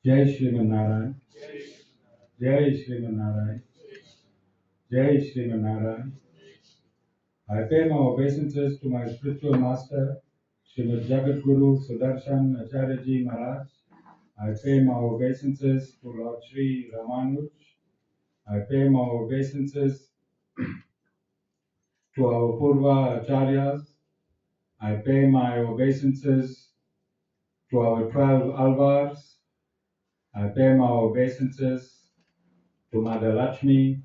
Jai Śrīman Nārāyaṇa. Jai Śrīman Nārāyaṇa. Jai Śrīman Nārāyaṇa. I pay my obeisances to my spiritual master, Srimad Jagadguru Sudarshan Acharya Ji Maharaj. I pay my obeisances to Lord Shri Ramanuj. I pay my obeisances to our Purva Acharyas. I pay my obeisances to our 12 Alvars. I pay my obeisances to Mother Lakshmi,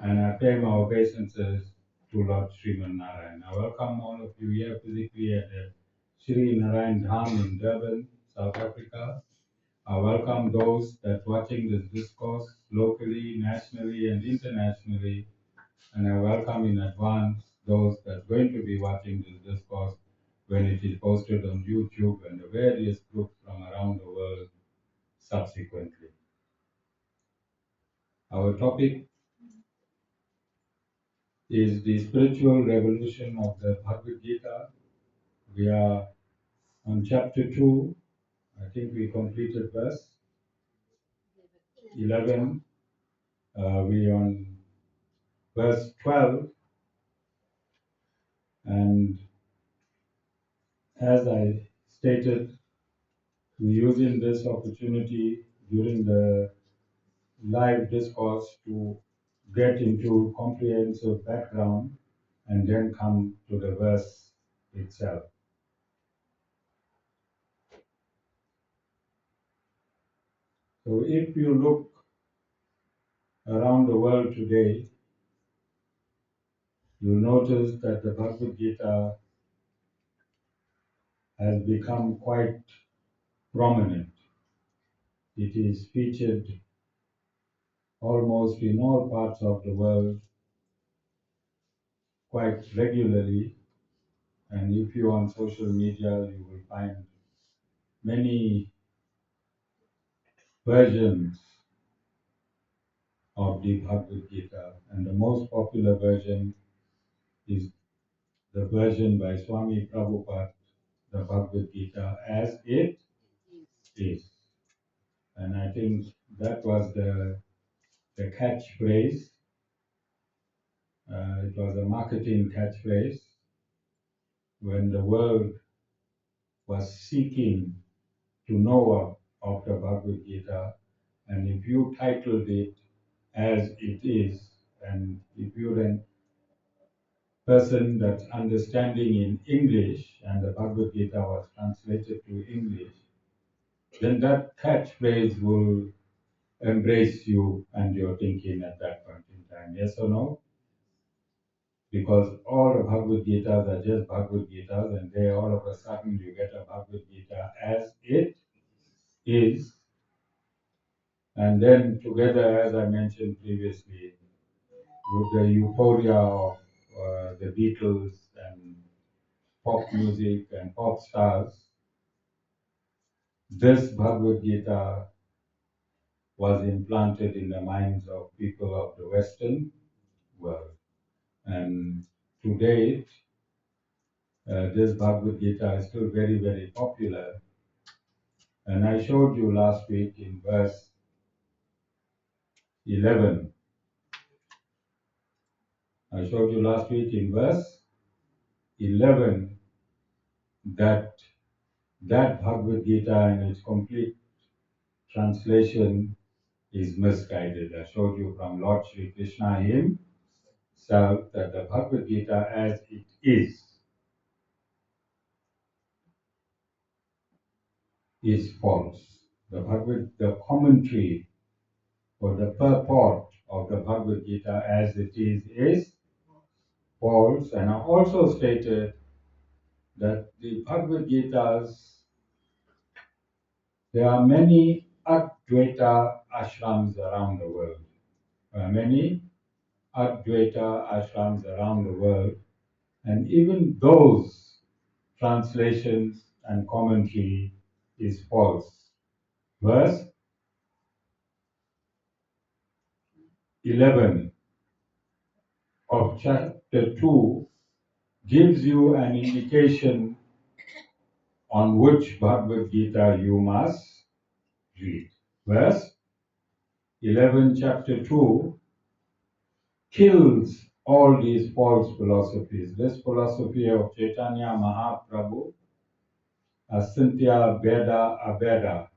and I pay my obeisances to Lord Śrīman Nārāyaṇa. I welcome all of you here physically at the Sri Narayan Dham in Durban, South Africa. I welcome those that watching this discourse locally, nationally, and internationally, and I welcome in advance those that are going to be watching this discourse when it is posted on YouTube and the various groups from around the world subsequently. Our topic is the spiritual revolution of the Bhagavad Gita. We are on chapter 2. I think we completed verse 11. We are on verse 12. And as I stated, we're using this opportunity during the live discourse to get into comprehensive background and then come to the verse itself. So if you look around the world today, you'll notice that the Bhagavad Gita has become quite prominent. It is featured almost in all parts of the world quite regularly. And if you're on social media, you will find many versions of the Bhagavad Gita. And the most popular version is the version by Swami Prabhupada, the Bhagavad Gita, as it is. And I think that was the catchphrase. It was a marketing catchphrase when the world was seeking to know of the Bhagavad Gita. And if you titled it as it is, and if you're a person that's understanding in English, and the Bhagavad Gita was translated to English, then that catchphrase will embrace you and your thinking at that point in time. Yes or no? Because all the Bhagavad Gitas are just Bhagavad Gitas, and there all of a sudden you get a Bhagavad Gita as it is. And then together, as I mentioned previously, with the euphoria of the Beatles and pop music and pop stars, this Bhagavad Gita was implanted in the minds of people of the Western world. And to date, this Bhagavad Gita is still very, very popular. And I showed you last week in verse 11. I showed you last week in verse 11 that Bhagavad Gita in its complete translation is misguided. I showed you from Lord Shri Krishna himself that the Bhagavad Gita as it is false. The commentary or the purport of the Bhagavad Gita as it is false. And I also stated that the Bhagavad Gitas, there are many Advaita ashrams around the world. There are many Advaita ashrams around the world, and even those translations and commentary is false. Verse 11 of chapter 2 gives you an indication on which Bhagavad Gita you must read. verse 11, chapter 2, kills all these false philosophies. This philosophy of Chaitanya Mahaprabhu, Asintya Beda Abeda,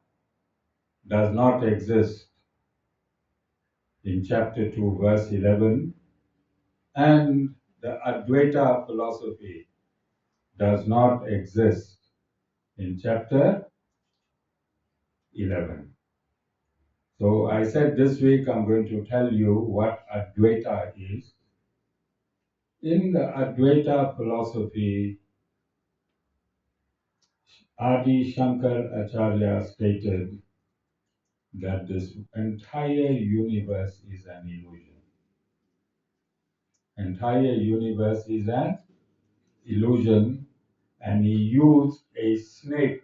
does not exist in chapter 2, verse 11, and the Advaita philosophy does not exist in chapter 11. So I said this week I'm going to tell you what Advaita is. In the Advaita philosophy, Adi Shankar Acharya stated that this entire universe is an illusion. Entire universe is an illusion, and he used a snake,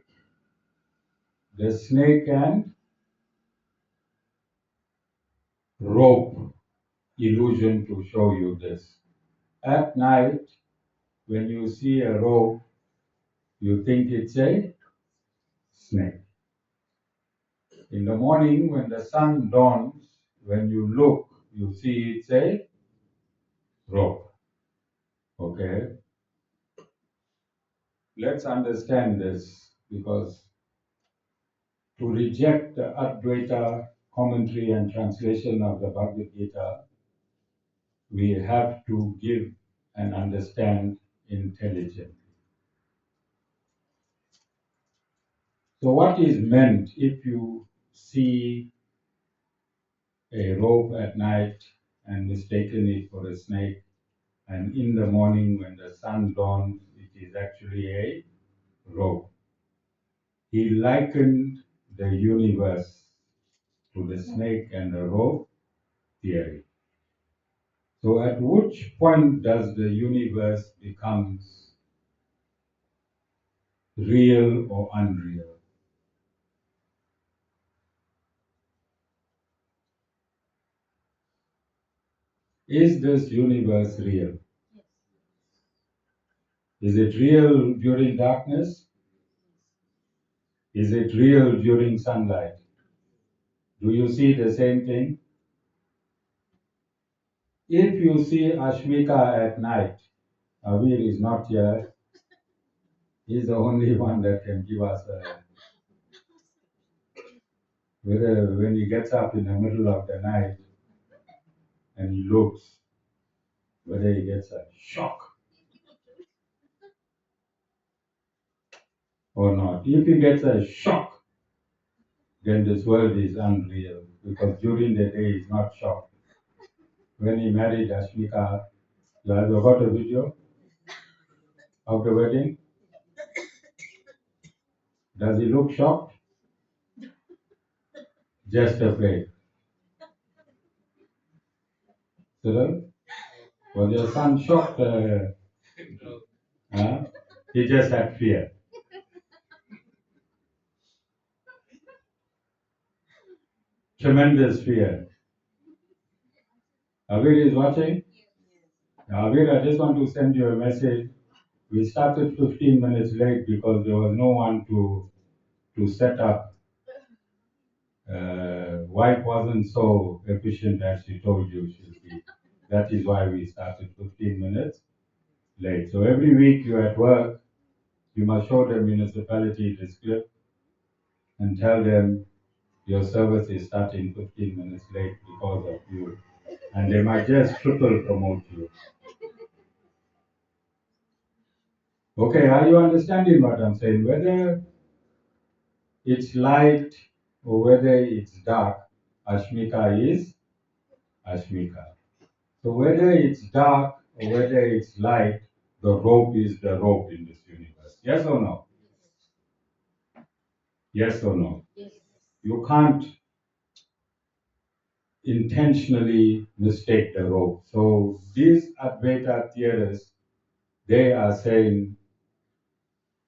the snake and rope illusion to show you this. At night, when you see a rope, you think it's a snake. In the morning, when the sun dawns, when you look, you see it's a rope. Okay? Let's understand this, because to reject the Advaita commentary and translation of the Bhagavad Gita, we have to give and understand intelligently. So what is meant if you see a rope at night and mistaken it for a snake, and in the morning when the sun dawns, it is actually a rope? He likened the universe to the snake and the rope theory. So at which point does the universe becomes real or unreal? Is this universe real? Is it real during darkness? Is it real during sunlight? Do you see the same thing? If you see Ashmika at night, Avir is not here. He's the only one that can give us whether when he gets up in the middle of the night and he looks, whether he gets a shock or not. If he gets a shock, then this world is unreal, because during the day he's not shocked. When he married Ashmika, you have got a video of the wedding? Does he look shocked? Just afraid. Cyril, was your son shocked? He just had fear. Tremendous fear. Avir is watching? Avir, I just want to send you a message. We started 15 minutes late because there was no one to set up. Wife wasn't so efficient as she told you she'll be. That is why we started 15 minutes late. So every week you're at work, you must show the municipality the script and tell them your service is starting 15 minutes late because of you. And they might just triple promote you. Okay, are you understanding what I'm saying? Whether it's light or whether it's dark, Ashmika is Ashmika. So whether it's dark or whether it's light, the rope is the rope in this universe. Yes or no? Yes or no? Yes. You can't intentionally mistake the rope. So these Advaita theorists, they are saying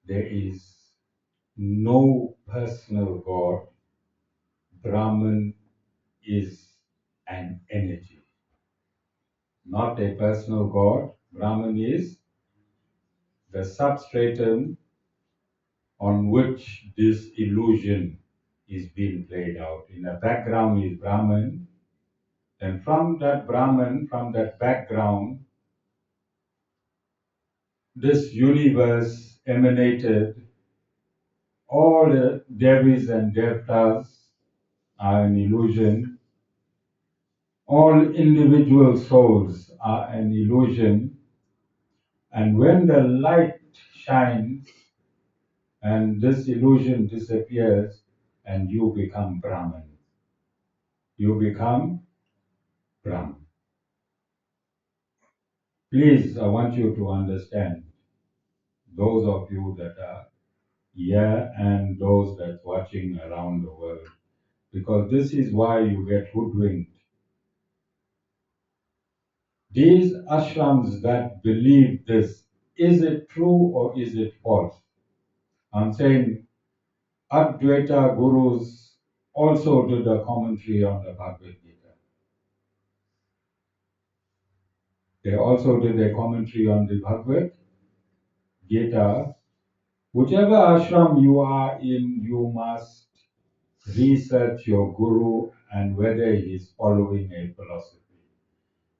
there is no personal God. Brahman is an energy. Not a personal God. Brahman is the substratum on which this illusion is being played out. In the background is Brahman, and from that Brahman, from that background, this universe emanated. All the Devis and Devtas are an illusion. All individual souls are an illusion. And when the light shines and this illusion disappears and you become Brahman, you become Brahman. Please, I want you to understand, those of you that are here and those that are watching around the world, because this is why you get hoodwinked. These ashrams that believe this, is it true or is it false? I'm saying Advaita gurus also did a commentary on the Bhagavad Gita. They also did a commentary on the Bhagavad Gita. Whichever ashram you are in, you must research your guru and whether he is following a philosophy.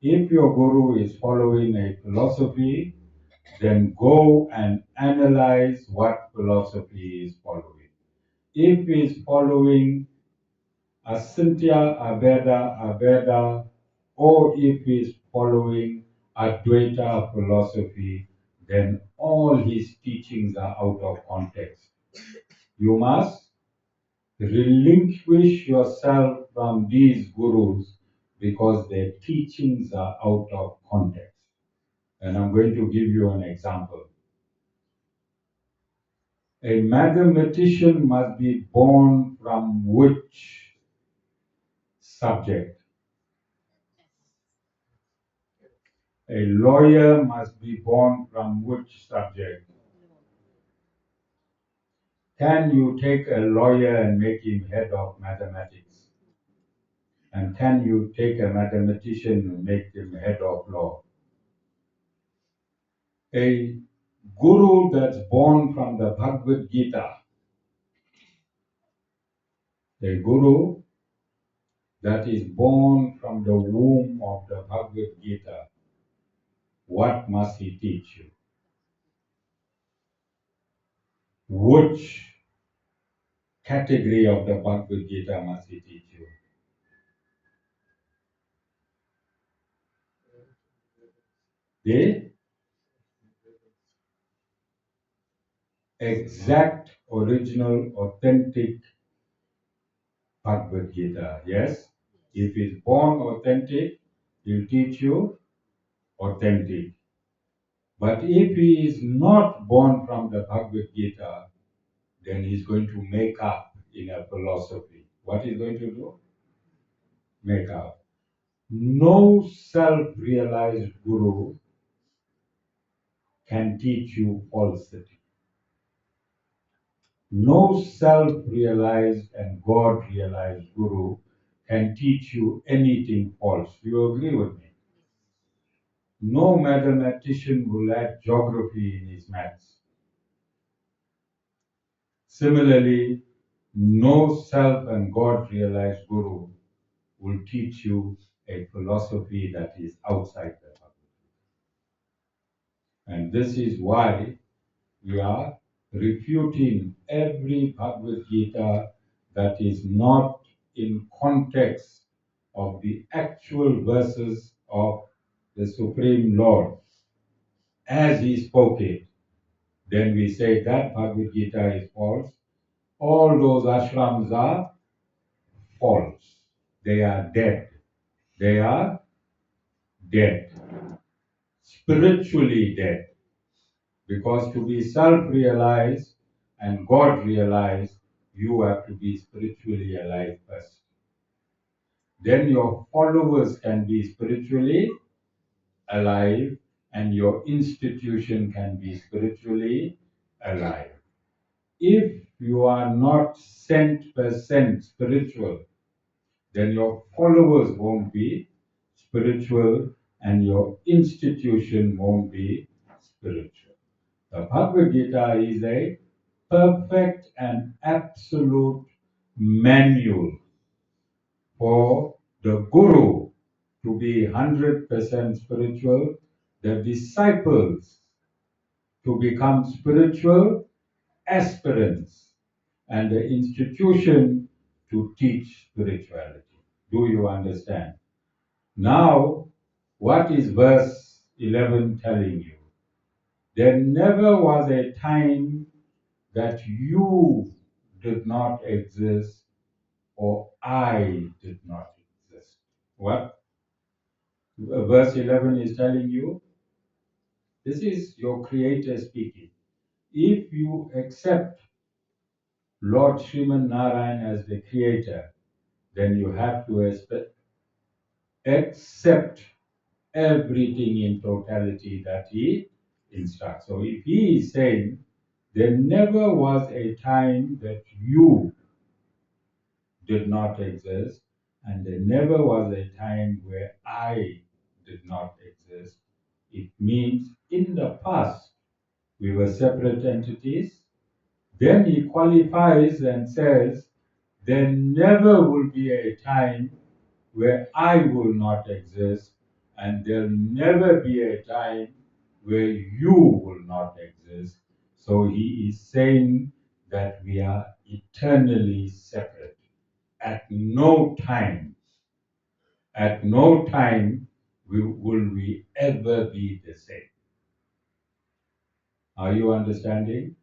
If your guru is following a philosophy, then go and analyze what philosophy he is following. If he is following Asintya, Abheda, or if he is following Advaita philosophy, then all his teachings are out of context. You must relinquish yourself from these gurus because their teachings are out of context. And I'm going to give you an example. A mathematician must be born from which subject? A lawyer must be born from which subject? Can you take a lawyer and make him head of mathematics? And can you take a mathematician and make him head of law? A guru that's born from the Bhagavad Gita, a guru that is born from the womb of the Bhagavad Gita, what must he teach you? Which category of the Bhagavad Gita must he teach you? The exact, original, authentic Bhagavad Gita, yes? If he's born authentic, he'll teach you authentic. But if he is not born from the Bhagavad Gita, then he's going to make up in a philosophy. What he's going to do? Make up. No self-realized guru can teach you falsity. No self-realized and God-realized guru can teach you anything false. Do you agree with me? No mathematician will add geography in his maths. Similarly, no self and God-realized guru will teach you a philosophy that is outside the Bhagavad Gita. And this is why we are refuting every Bhagavad Gita that is not in context of the actual verses of the Supreme Lord as he spoke it. Then we say that Bhagavad Gita is false. All those ashrams are false. They are dead. They are dead. Spiritually dead. Because to be self-realized and God-realized, you have to be spiritually alive first. Then your followers can be spiritually alive and your institution can be spiritually alive. If you are not 100% spiritual, then your followers won't be spiritual and your institution won't be spiritual. The Bhagavad Gita is a perfect and absolute manual for the Guru to be 100% spiritual, the disciples to become spiritual aspirants, and the institution to teach spirituality. Do you understand? Now, what is verse 11 telling you? There never was a time that you did not exist or I did not exist. What verse 11 is telling you? This is your Creator speaking. If you accept Lord Śrīman Nārāyaṇa as the Creator, then you have to accept everything in totality that He instructs. So if He is saying, there never was a time that you did not exist, and there never was a time where I did not exist, it means in the past we were separate entities. Then he qualifies and says, there never will be a time where I will not exist, and there'll never be a time where you will not exist. So he is saying that we are eternally separate. At no time will we ever be the same. Are you understanding?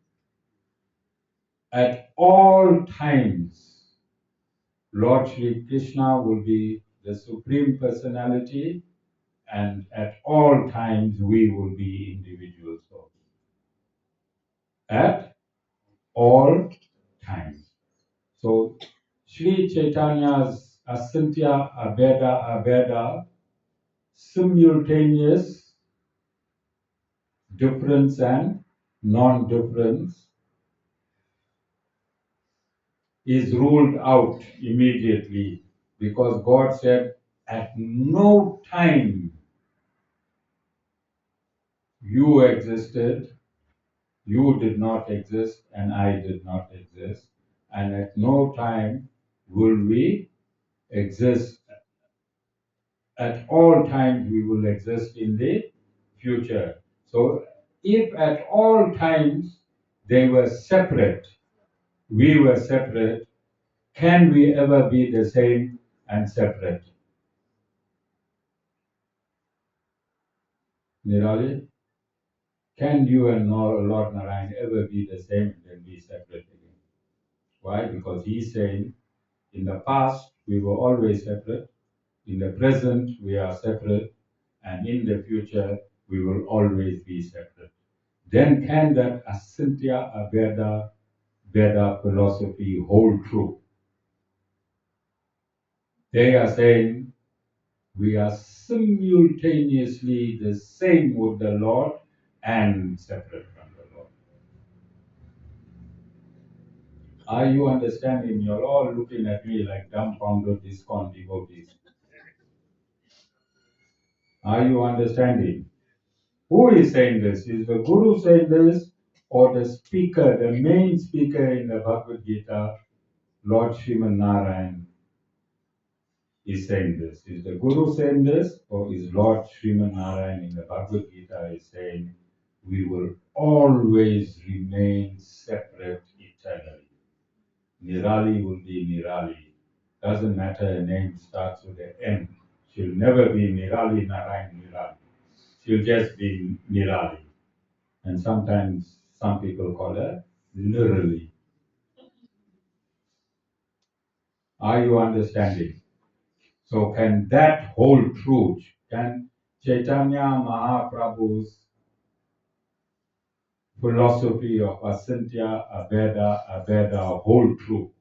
At all times, Lord Shri Krishna will be the Supreme Personality, and at all times we will be individual souls. At all times. So, Sri Chaitanya's Asantya Abheda, simultaneous difference and non-difference, is ruled out immediately, because God said, at no time you existed, you did not exist, and I did not exist, and at no time will we exist. At all times we will exist in the future. So if at all times they were separate, we were separate, can we ever be the same and separate? Nirali, can you and Lord Narayan ever be the same and then be separate again? Why? Because he's saying, in the past we were always separate, in the present we are separate, and in the future we will always be separate. Then can that Asantya Veda philosophy hold true? They are saying we are simultaneously the same with the Lord and separate from the Lord. Are you understanding? You're all looking at me like dumbfounded ISKCON devotees. Are you understanding? Who is saying this? Is the Guru saying this, or the speaker, the main speaker in the Bhagavad Gita, Lord Śrīman Nārāyaṇa, is saying this? Is the Guru saying this, or is Lord Śrīman Nārāyaṇa in the Bhagavad Gita is saying we will always remain separate eternally? Nirali will be Nirali. Doesn't matter her name starts with an N. She'll never be Nirali Narayan Nirali. She'll just be Nirali. And sometimes some people call her literally. Are you understanding? So can that hold true? Can Chaitanya Mahaprabhu's philosophy of Asantya Abheda hold true?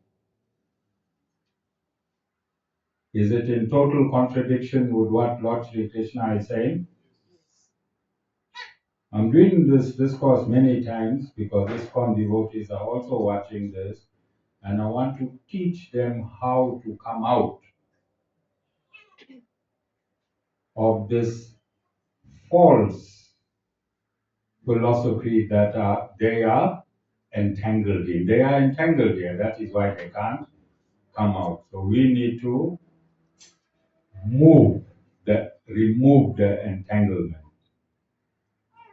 Is it in total contradiction with what Lord Sri Krishna is saying? I'm doing this discourse many times because ISKCON devotees are also watching this, and I want to teach them how to come out of this false philosophy that they are entangled in. They are entangled here. That is why they can't come out. So we need to remove the entanglement.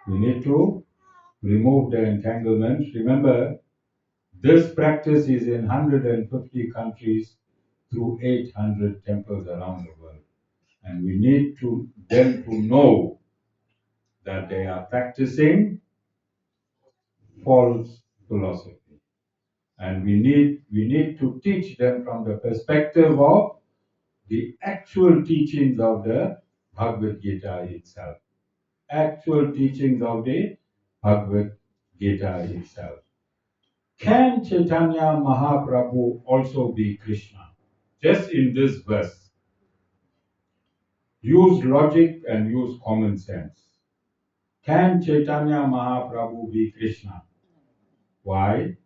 We need to remove the entanglement. Remember, this practice is in 150 countries through 800 temples around the world. And we need them to know that they are practicing false philosophy. And we need to teach them from the perspective of the actual teachings of the Bhagavad Gita itself. Actual teachings of the Bhagavad Gita itself. Can Chaitanya Mahaprabhu also be Krishna? Just in this verse. Use logic and use common sense. Can Chaitanya Mahaprabhu be Krishna? Why?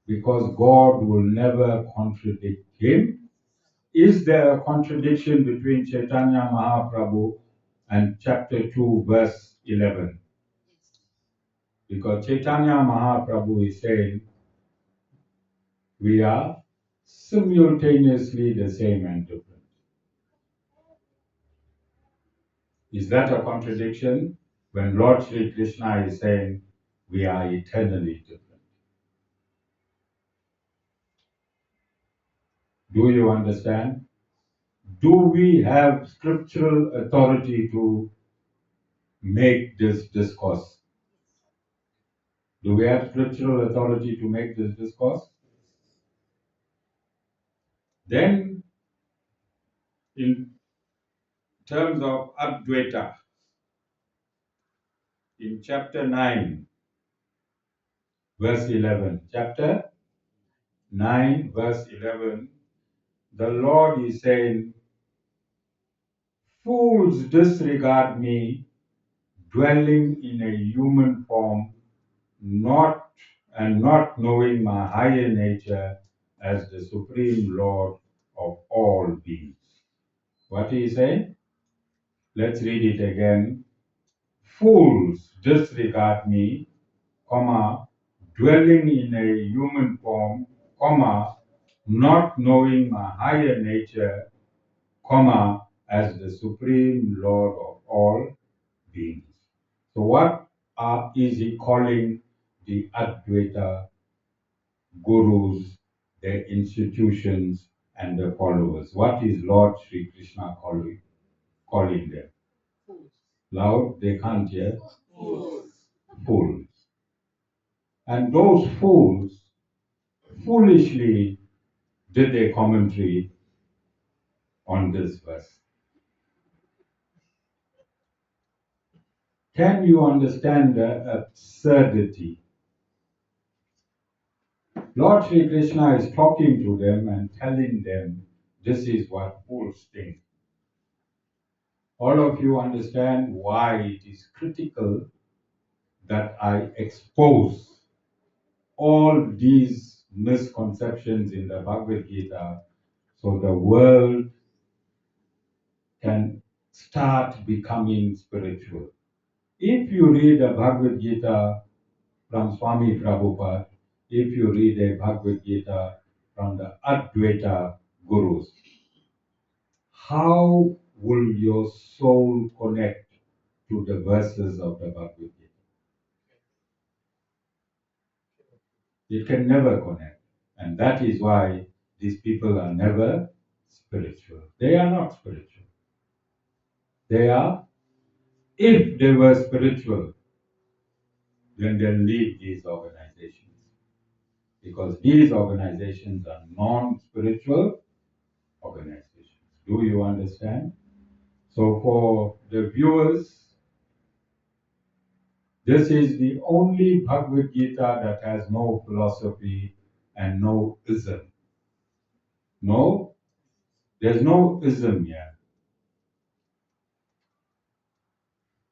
Because God will never contradict him. Is there a contradiction between Chaitanya Mahaprabhu and chapter 2, verse 11? Because Chaitanya Mahaprabhu is saying we are simultaneously the same and different. Is that a contradiction when Lord Sri Krishna is saying we are eternally different? Do you understand? Do we have scriptural authority to make this discourse? Do we have scriptural authority to make this discourse? Then, in terms of Advaita, in chapter 9, verse 11, chapter 9, verse 11, the Lord is saying, fools disregard me, dwelling in a human form, not knowing my higher nature as the supreme Lord of all beings. What is he saying? Let's read it again. Fools disregard me, comma, dwelling in a human form, comma, not knowing my higher nature, comma, as the supreme Lord of all beings. So what is he calling the Advaita gurus, their institutions, and their followers? What is Lord Sri Krishna calling them? Loud, they can't hear. Fools. And those fools foolishly did a commentary on this verse. Can you understand the absurdity? Lord Sri Krishna is talking to them and telling them this is what fools think. All of you understand why it is critical that I expose all these misconceptions in the Bhagavad Gita so the world can start becoming spiritual. If you read a Bhagavad Gita from Swami Prabhupada, if you read a Bhagavad Gita from the Advaita Gurus, how will your soul connect to the verses of the Bhagavad Gita? It can never connect. And that is why these people are never spiritual. They are not spiritual. They are, if they were spiritual, then they'll leave these organizations. Because these organizations are non-spiritual organizations. Do you understand? So for the viewers, this is the only Bhagavad Gita that has no philosophy and no ism. No, there's no ism here.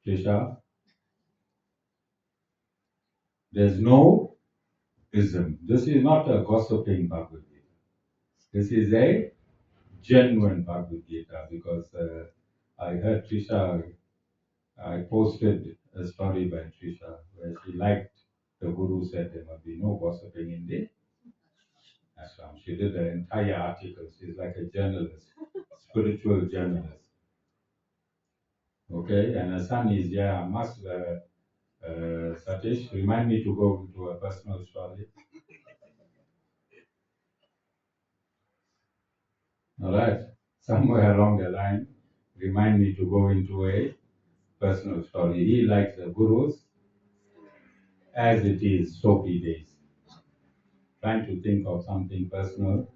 Trisha, there's no ism. This is not a gossiping Bhagavad Gita. This is a genuine Bhagavad Gita because I heard Trisha, I posted a story by Trisha where she liked the Guru said there must be no gossiping in the ashram. She did an entire article. She's like a journalist, spiritual journalist. Okay, and her son is here. I must, Satish, remind me to go into a personal story. All right, somewhere along the line, remind me to go into a personal story. He likes the gurus as it is, so he days. Trying to think of something personal.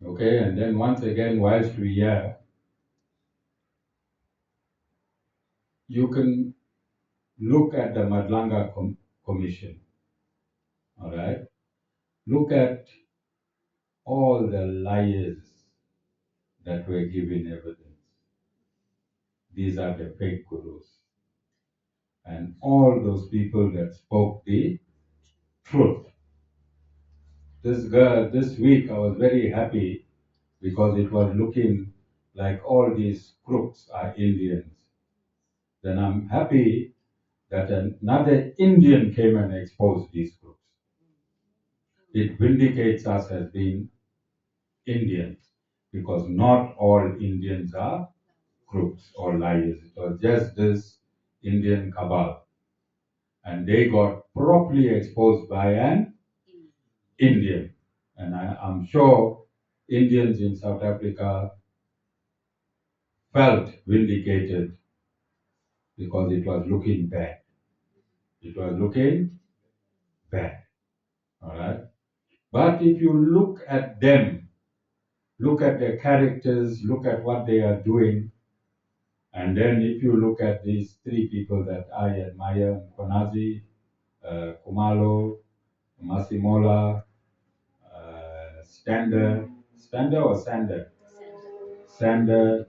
Okay, and then once again, whilst we are, you can look at the Madlanga Commission. All right, look at all the liars that were given evidence. These are the fake gurus. And all those people that spoke the truth. This week I was very happy because it was looking like all these crooks are Indians. Then I'm happy that another Indian came and exposed these crooks. It vindicates us as being Indians because not all Indians are crooks or liars. It was just this Indian cabal. And they got properly exposed by an Indian. And I'm sure Indians in South Africa felt vindicated because it was looking bad. It was looking bad. All right. But if you look at them, look at their characters, look at what they are doing, and then if you look at these three people that I admire, Konazi, Kumalo, Masimola, Stander or Sander? Sander,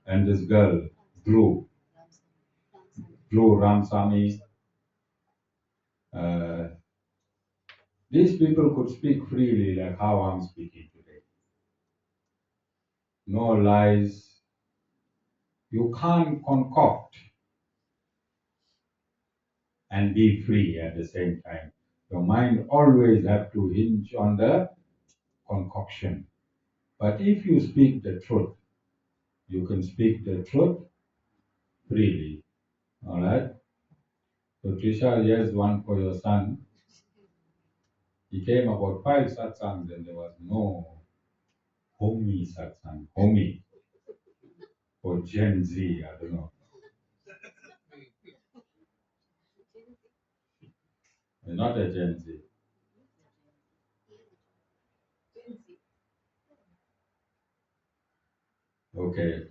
and this girl, Dhruv Ramsamy. Uh, these people could speak freely like how I'm speaking today. No lies. You can't concoct and be free at the same time. Your mind always have to hinge on the concoction. But if you speak the truth, you can speak the truth freely. All right? So Trisha, here's one for your son. He came about 5 satsangs and there was no homie satsang. Homie for Gen Z, I don't know. Not a Gen Z. Okay.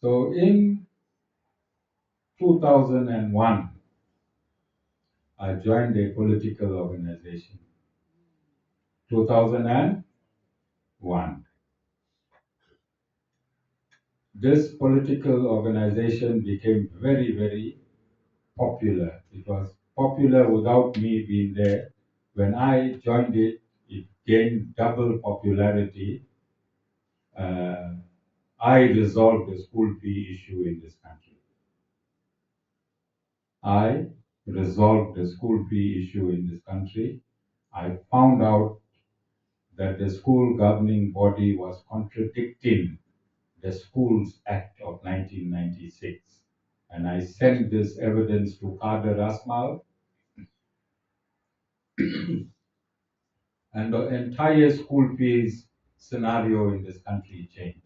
So in 2001, I joined a political organization. 2001. This political organization became very, very popular. It was popular without me being there. When I joined it, it gained double popularity. I resolved the school fee issue in this country. I resolved the school fee issue in this country. I found out that the school governing body was contradicting the Schools Act of 1996. And I sent this evidence to Kader Asmal, and the entire school fees scenario in this country changed.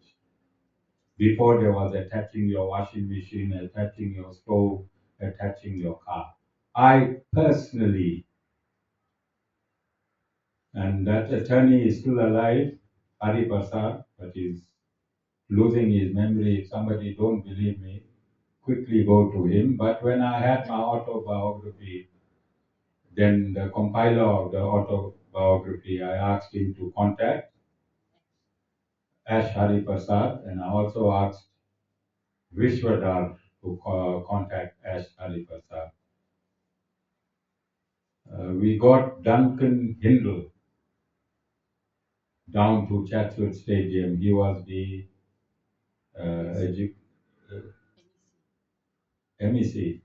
Before there was attaching your washing machine, attaching your stove, attaching your car. I personally, and that attorney is still alive, Hari Prasad, but he's losing his memory. If somebody don't believe me, quickly go to him. But when I had my autobiography, then the compiler of the autobiography, I asked him to contact Ash Hari Prasad, and I also asked Vishwadhar to contact Ash Hari Prasad. We got Duncan Hindle down to Chatsworth Stadium. He was the MEC,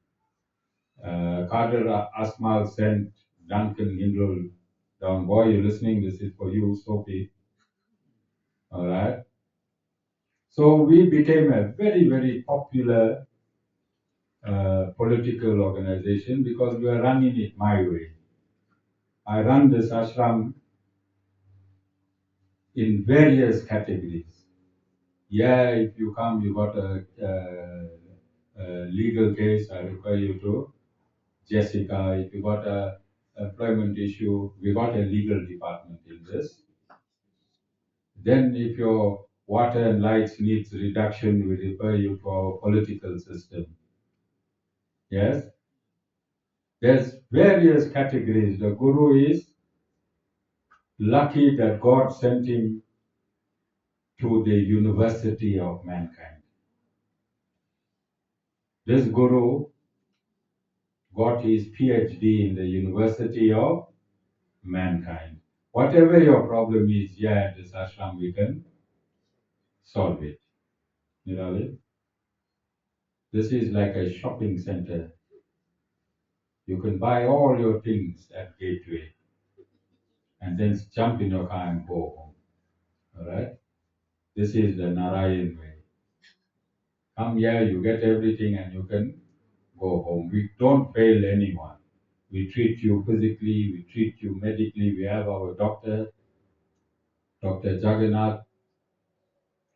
Kader Asmal sent Duncan Hindle down. Boy, you're listening, this is for you, Sophie. All right. So we became a very, very popular political organization because we are running it my way. I run this ashram in various categories. Yeah, if you come, you got a legal case, I refer you to Jessica. If you got a employment issue, we got a legal department in this. Then if your water and lights needs reduction, we refer you to our political system. Yes? There's various categories. The Guru is lucky that God sent him to the university of mankind. This Guru got his PhD in the university of mankind. Whatever your problem is here at this ashram, we can solve it. You know it? This is like a shopping center. You can buy all your things at Gateway and then jump in your car and go home. All right? This is the Narayan way. Come here, you get everything and you can go home. We don't fail anyone. We treat you physically, we treat you medically. We have our doctor, Dr. Jagannath.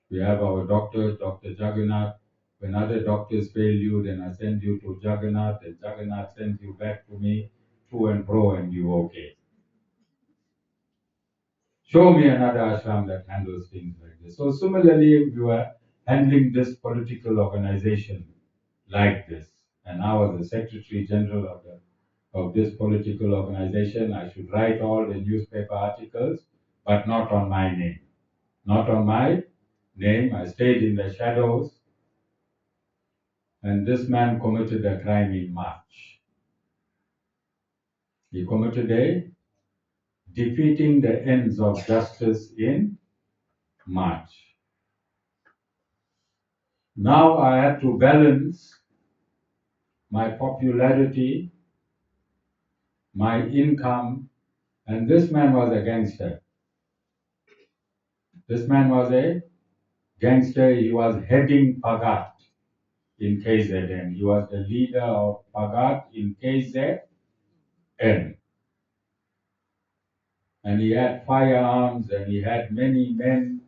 We have our doctor, Dr. Jagannath. When other doctors fail you, then I send you to Jagannath, and Jagannath sends you back to me, to and fro, and you okay. Show me another ashram that handles things like this. So similarly, we were handling this political organization like this. And I was the Secretary General of this political organization. I should write all the newspaper articles, but not on my name. Not on my name. I stayed in the shadows. And this man committed a crime in March. He committed a defeating the ends of justice in March. Now I had to balance my popularity, my income, and this man was a gangster. This man was a gangster. He was heading Pagat in KZN. He was the leader of Pagat in KZN. And he had firearms and he had many men.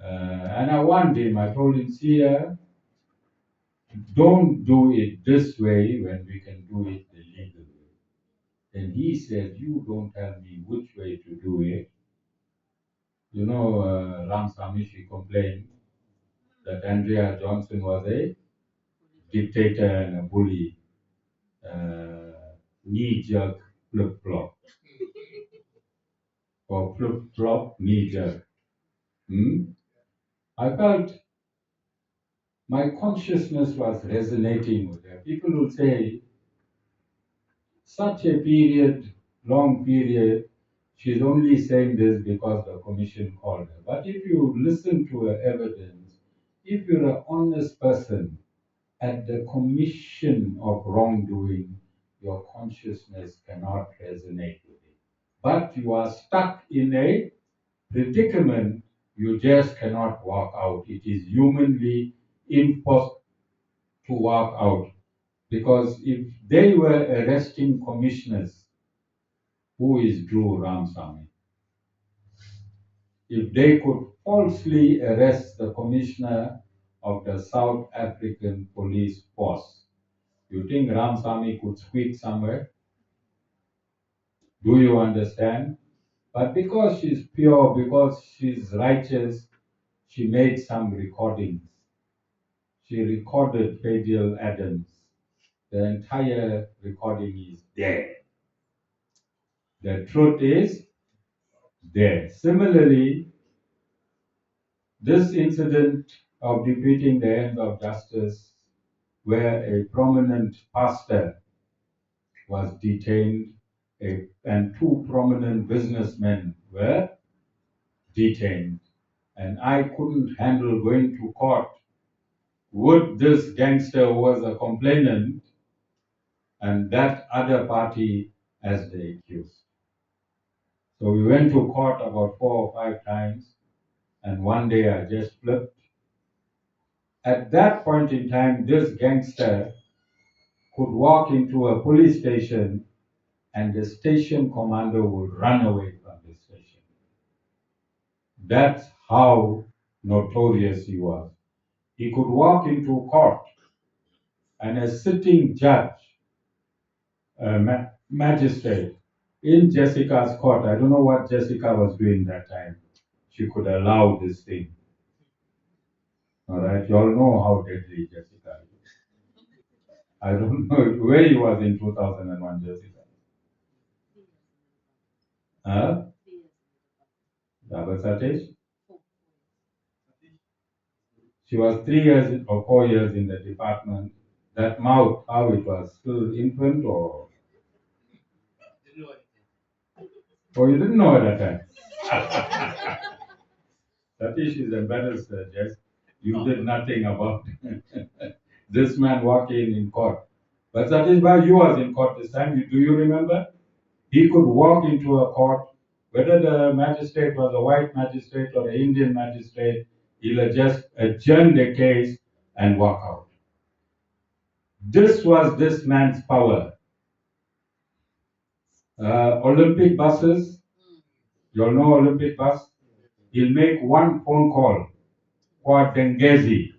And I warned him, I told him, see, don't do it this way when we can do it the legal way. Then he said, you don't tell me which way to do it. You know, Ram Samishi complained that Andrea Johnson was a dictator and a bully, knee-jerk flip-flop, or flip-flop knee-jerk. I felt my consciousness was resonating with her. People would say, such a period, long period, she's only saying this because the commission called her. But if you listen to her evidence, if you're an honest person, at the commission of wrongdoing, your consciousness cannot resonate with it. But you are stuck in a predicament, you just cannot walk out. It is humanly impossible to walk out. Because if they were arresting commissioners, who is Drew Ramsamy? If they could falsely arrest the commissioner of the South African Police Force, you think Ramsamy could squeak somewhere? Do you understand? But because she's pure, because she's righteous, she made some recordings. She recorded Fadial Adams. The entire recording is there. The truth is there. Similarly, this incident of defeating the end of justice, where a prominent pastor was detained and two prominent businessmen were detained, and I couldn't handle going to court. Would this gangster who was a complainant and that other party as the accused. So we went to court about 4 or 5 times, and one day I just flipped. At that point in time, this gangster could walk into a police station and the station commander would run away from the station. That's how notorious he was. He could walk into court and a sitting judge, magistrate, in Jessica's court, I don't know what Jessica was doing that time, she could allow this thing. All right, you all know how deadly Jessica is. I don't know where he was in 2001, Jessica. Huh? But Satish? She was 3 years or 4 years in the department. That mouth, how it was still infant or? Oh, you didn't know at that time. Satish is embarrassed, Jess. You did nothing about this man walking in court. But Satish Bhai, you was in court this time. Do you remember? He could walk into a court, whether the magistrate was a white magistrate or an Indian magistrate, he'll just adjourn the case and walk out. This was this man's power. Olympic buses, you all know Olympic bus? He'll make one phone call, for Dengezi.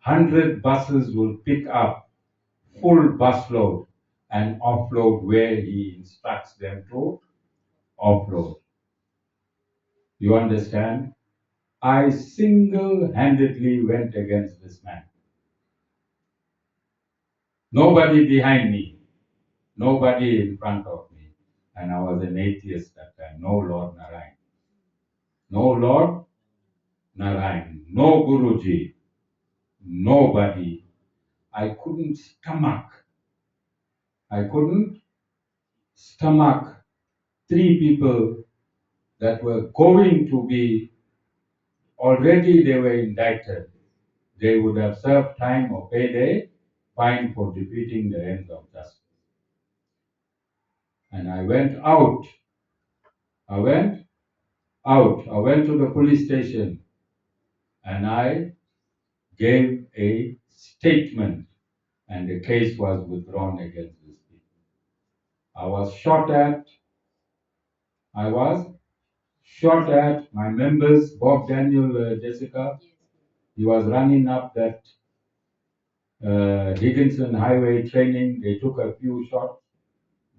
100 buses will pick up full busload and offload where he instructs them to offload. You understand? I single-handedly went against this man. Nobody behind me, nobody in front of me. And I was an atheist that time. No Lord Narayaṇa. No Lord Narayaṇa. No Guruji. Nobody. I couldn't stomach 3 people that were going to be, already they were indicted. They would have served time or paid a fine for defeating the ends of justice. And I went out. I went to the police station and I gave a statement, and the case was withdrawn against these people. I was shot at. My members, Bob Daniel, Jessica. He was running up that Higginson Highway training. They took a few shots.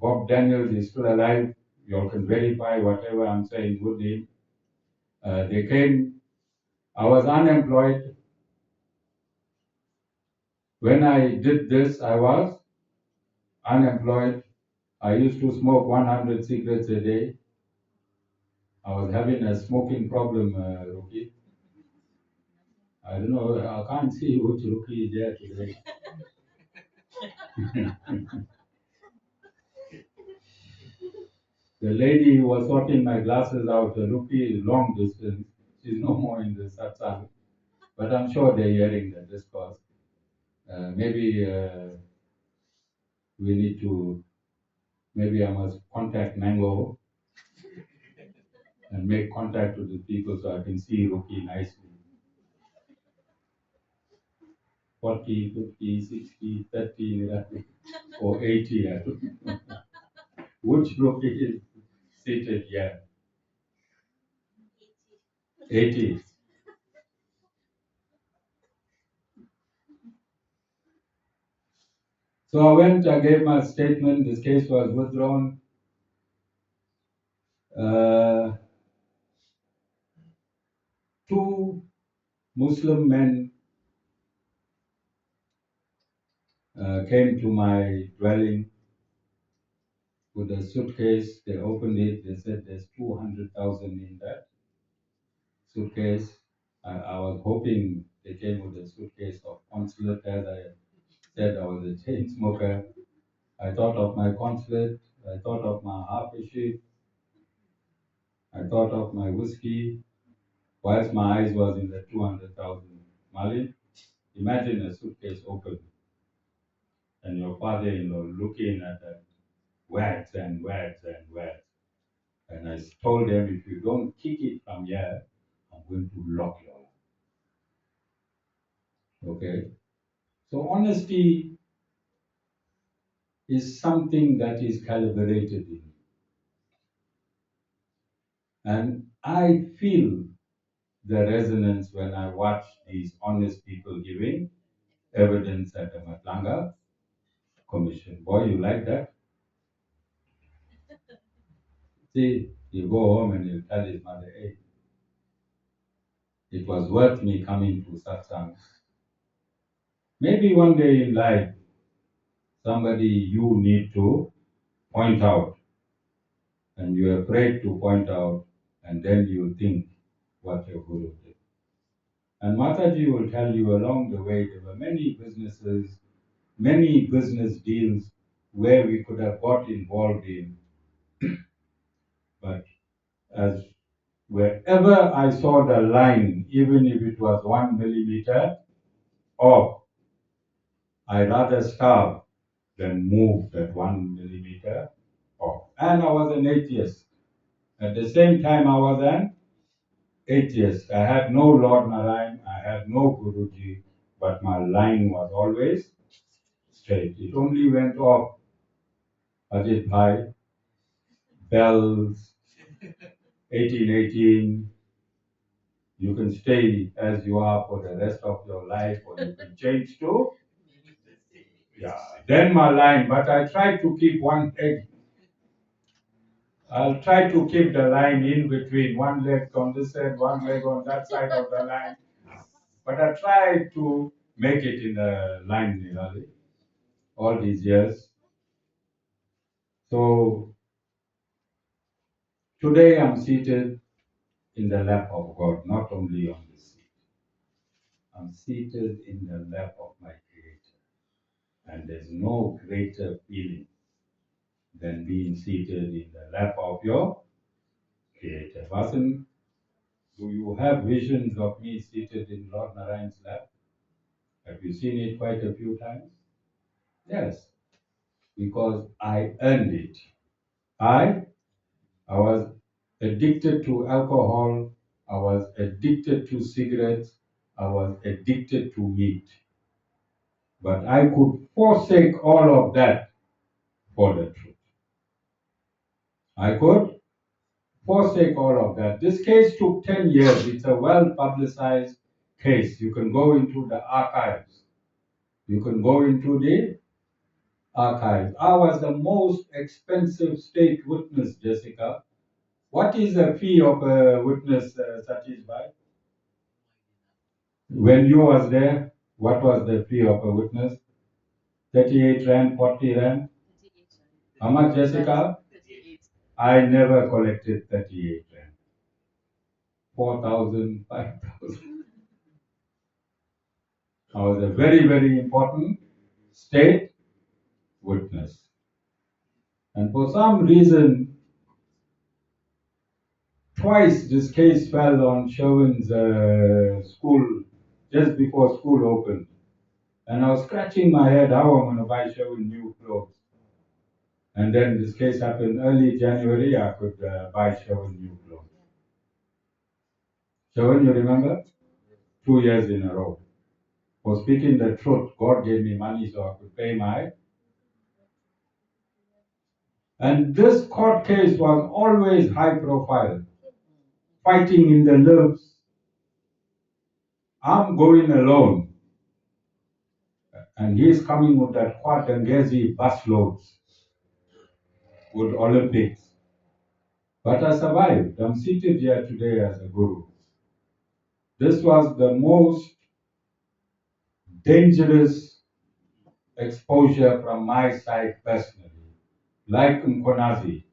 Bob Daniels is still alive. You all can verify whatever I'm saying with him. They came. I was unemployed. When I did this, I was unemployed. I used to smoke 100 cigarettes a day. I was having a smoking problem, Ruki. I don't know, I can't see which Ruki is there today. The lady who was sorting my glasses out, Ruki is long distance. She's no more in the satsang. But I'm sure they're hearing the discourse. Maybe we need to, maybe I must contact Mango and make contact with the people so I can see Ruki nicely. 40, 50, 60, 30, or 80. I don't know. Which Ruki is seated here? 80. So I went, I gave my statement, this case was withdrawn. 2 Muslim men came to my dwelling with a suitcase. They opened it, they said there's 200,000 in that suitcase. I was hoping they came with a suitcase of consulate. As I said, I was a chain smoker. I thought of my consulate, I thought of my half a sheep, I thought of my whiskey, whilst my eyes was in the 200,000 Mali. Imagine a suitcase open and your father-in-law looking at that words and words and words. And I told them, if you don't kick it from here, I'm going to lock you up. Okay? So honesty is something that is calibrated in you. And I feel the resonance when I watch these honest people giving evidence at the Matlanga Commission. Boy, you like that? See, you go home and you tell his mother, hey, it was worth me coming to satsang. Maybe one day in life, somebody you need to point out, and you're afraid to point out, and then you think what your guru did. And Mataji will tell you along the way, there were many businesses, many business deals where we could have got involved in, but as wherever I saw the line, even if it was 1 millimeter off, I rather starve than move that 1 millimeter off. And I was an atheist. At the same time, I was an atheist. I had no Lord Narayan, I had no Guruji, but my line was always straight. It only went off, Ajit Bhai, bells, 1818. You can stay as you are for the rest of your life, or you can change to, yeah, then my line. But I try to keep one leg. I'll try to keep the line in between, one leg on this side, one leg on that side of the line. But I try to make it in a line, really, all these years. So today I'm seated in the lap of God, not only on the seat. I'm seated in the lap of my Creator. And there's no greater feeling than being seated in the lap of your Creator. Vasan, do you have visions of me seated in Lord Narayan's lap? Have you seen it quite a few times? Yes, because I earned it. I was addicted to alcohol. I was addicted to cigarettes. I was addicted to meat. But I could forsake all of that for the truth. I could forsake all of that. This case took 10 years. It's a well-publicized case. You can go into the archives. You can go into the archives. I was the most expensive state witness, Jessica. What is the fee of a witness, Satish Bhai? When you was there, what was the fee of a witness? 38 rand, 40 rand? How much, Jessica? 38. I never collected 38 rand. 4,000, 5,000. I was a very, very important state witness. And for some reason, twice this case fell on Sherwin's school, just before school opened. And I was scratching my head how I'm going to buy Sherwin new clothes. And then this case happened early January, I could buy Sherwin new clothes. Sherwin, you remember? 2 years in a row. For speaking the truth, God gave me money so I could pay my. And this court case was always high profile, fighting in the lives. I'm going alone. And he's coming with that quad Dengezi busloads with Olympics. But I survived. I'm seated here today as a guru. This was the most dangerous exposure from my side personally. Like Mkonazi,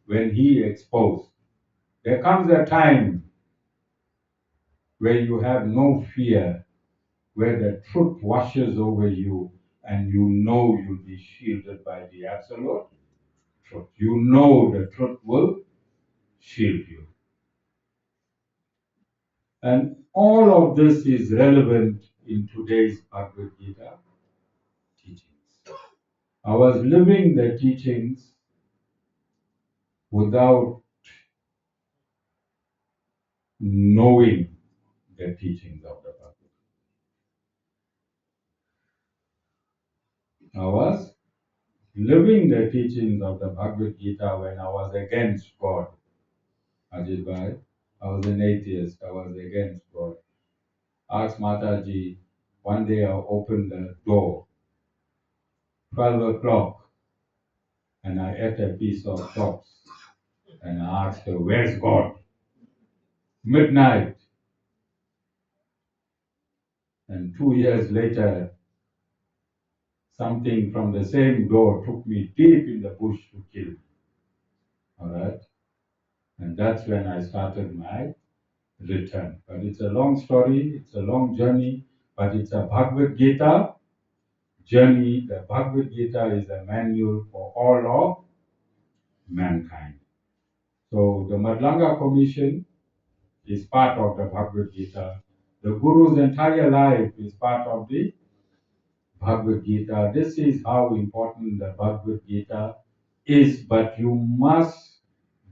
when he exposed. There comes a time where you have no fear, where the truth washes over you and you know you'll be shielded by the absolute truth. You know the truth will shield you. And all of this is relevant in today's Bhagavad Gita teachings. I was living the teachings without knowing the teachings of the Bhagavad Gita. I was living the teachings of the Bhagavad Gita when I was against God. Ajit Bhai, I was an atheist, I was against God. Asked Mataji, one day I opened the door, 12 o'clock, and I ate a piece of chops. And I asked her, where's God? Midnight. And 2 years later, something from the same door took me deep in the bush to kill me. All right? And that's when I started my return. But it's a long story, it's a long journey, but it's a Bhagavad Gita journey. The Bhagavad Gita is a manual for all of mankind. So the Madlanga Commission is part of the Bhagavad Gita. The Guru's entire life is part of the Bhagavad Gita. This is how important the Bhagavad Gita is, but you must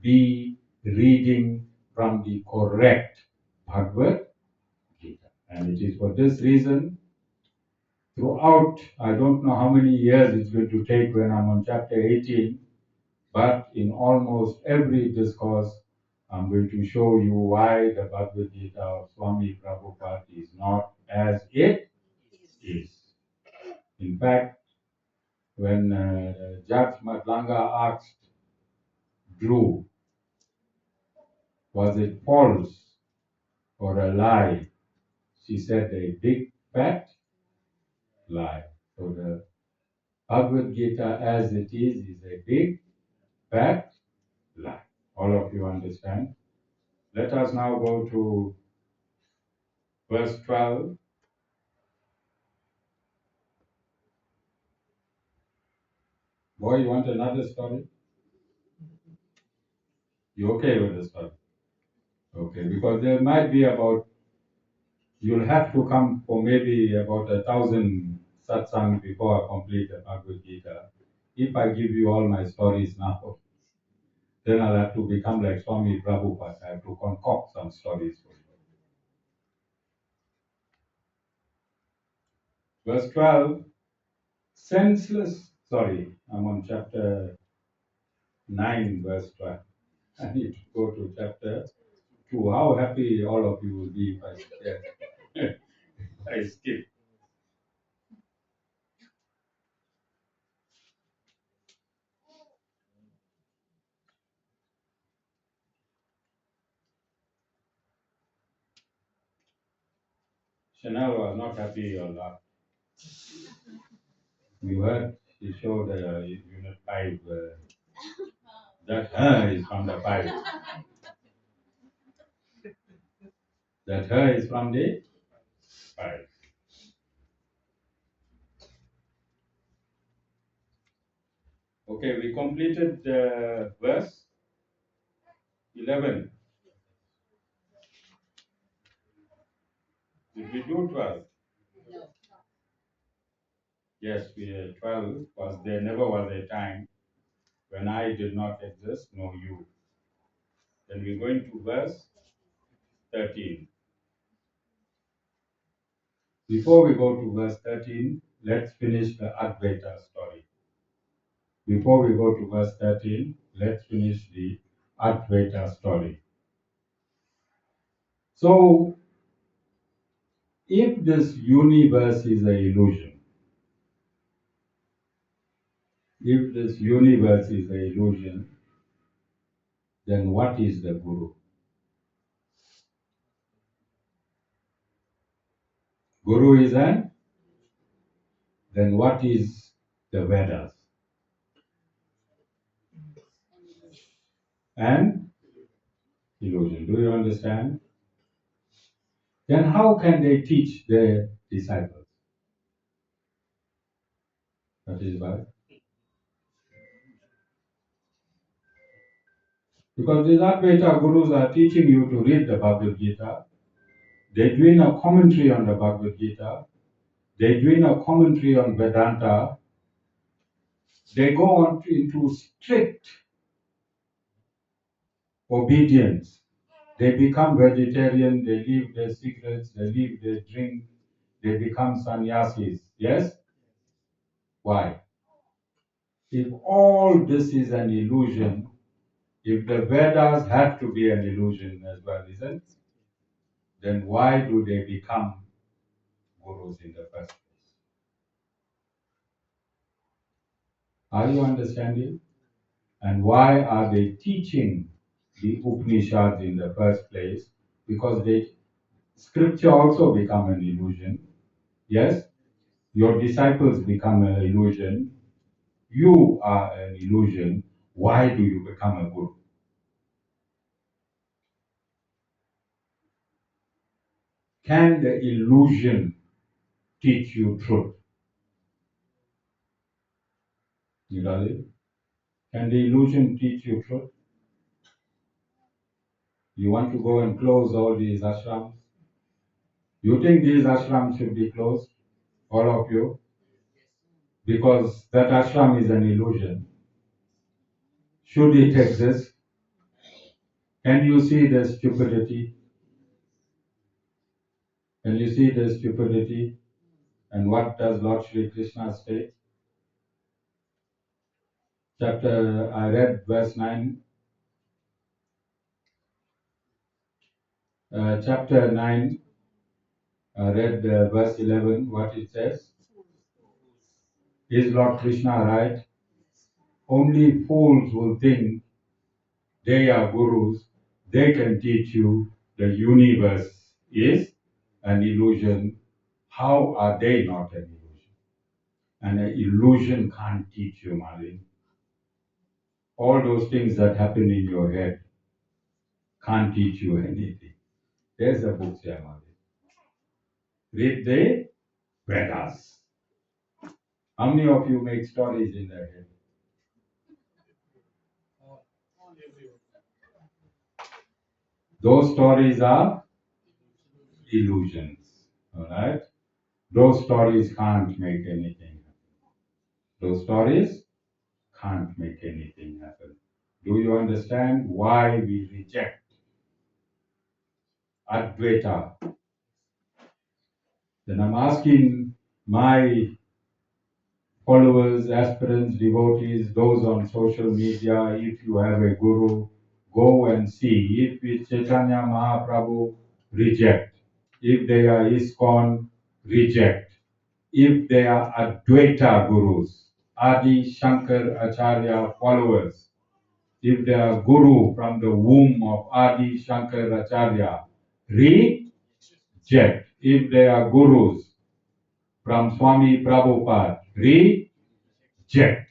be reading from the correct Bhagavad Gita. And it is for this reason, throughout, I don't know how many years it's going to take when I'm on chapter 18, but in almost every discourse, I'm going to show you why the Bhagavad Gita of Swami Prabhupada is not as it is. In fact, when Judge Madlanga asked Dhruv, was it false or a lie? She said a big fat lie. So the Bhagavad Gita as it is a big fat lie. All of you understand? Let us now go to verse 12. Boy, you want another story? You okay with the story? Okay, because there might be about, you'll have to come for maybe about 1,000 satsangs before I complete the Bhagavad Gita. If I give you all my stories now, then I'll have to become like Swami Prabhupada. I have to concoct some stories for you. Verse 12, senseless, sorry, I'm on chapter 9, verse 12. I need to go to chapter 2. How happy all of you will be if I skip. Chanel was not happy or laughed. You heard she showed unit 5. That her is from the 5. That her is from the 5. Okay, we completed verse 11. Did we do 12? Yes, we 12 was there never was a time when I did not exist, nor you. Then we're going to verse 13. Before we go to verse 13, let's finish the Advaita story. Before we go to verse 13, let's finish the Advaita story. So, if this universe is an illusion, then what is the Guru? Guru is an, then what is the Vedas? An illusion. Do you understand? Then how can they teach their disciples? That is why. Because these Advaita Gurus are teaching you to read the Bhagavad Gita. They're doing a commentary on the Bhagavad Gita. they're doing a commentary on Vedanta. They go on into strict obedience. They become vegetarian, they leave their cigarettes, they leave their drink, they become sannyasis. Yes? Why? If all this is an illusion, if the Vedas had to be an illusion as well, isn't it? Then why do they become gurus in the first place? Are you understanding? And why are they teaching the Upanishads in the first place? Because scripture also become an illusion. Yes? Your disciples become an illusion. You are an illusion. Why do you become a guru? Can the illusion teach you truth? You got it? Can the illusion teach you truth? You want to go and close all these ashrams? You think these ashrams should be closed? All of you? Because that ashram is an illusion. Should it exist? Can you see the stupidity? Can you see the stupidity? And what does Lord Shri Krishna say? I read verse 9. Chapter 9, I read verse 11, what it says. Is Lord Krishna right? Only fools will think they are gurus. They can teach you the universe is an illusion. How are they not an illusion? And an illusion can't teach you, Malin. All those things that happen in your head can't teach you anything. There's a book here, Malin. Read the Vedas. How many of you make stories in their head? Those stories are illusions. Alright? Those stories can't make anything happen. Those stories can't make anything happen. Do you understand why we reject Advaita? Then I'm asking my followers, aspirants, devotees, those on social media, if you have a guru, go and see. If it's Chaitanya Mahaprabhu, reject. If they are ISKCON, reject. If they are Advaita gurus, Adi Shankar Acharya followers, if they are guru from the womb of Adi Shankar Acharya, reject. If they are gurus from Swami Prabhupada, reject.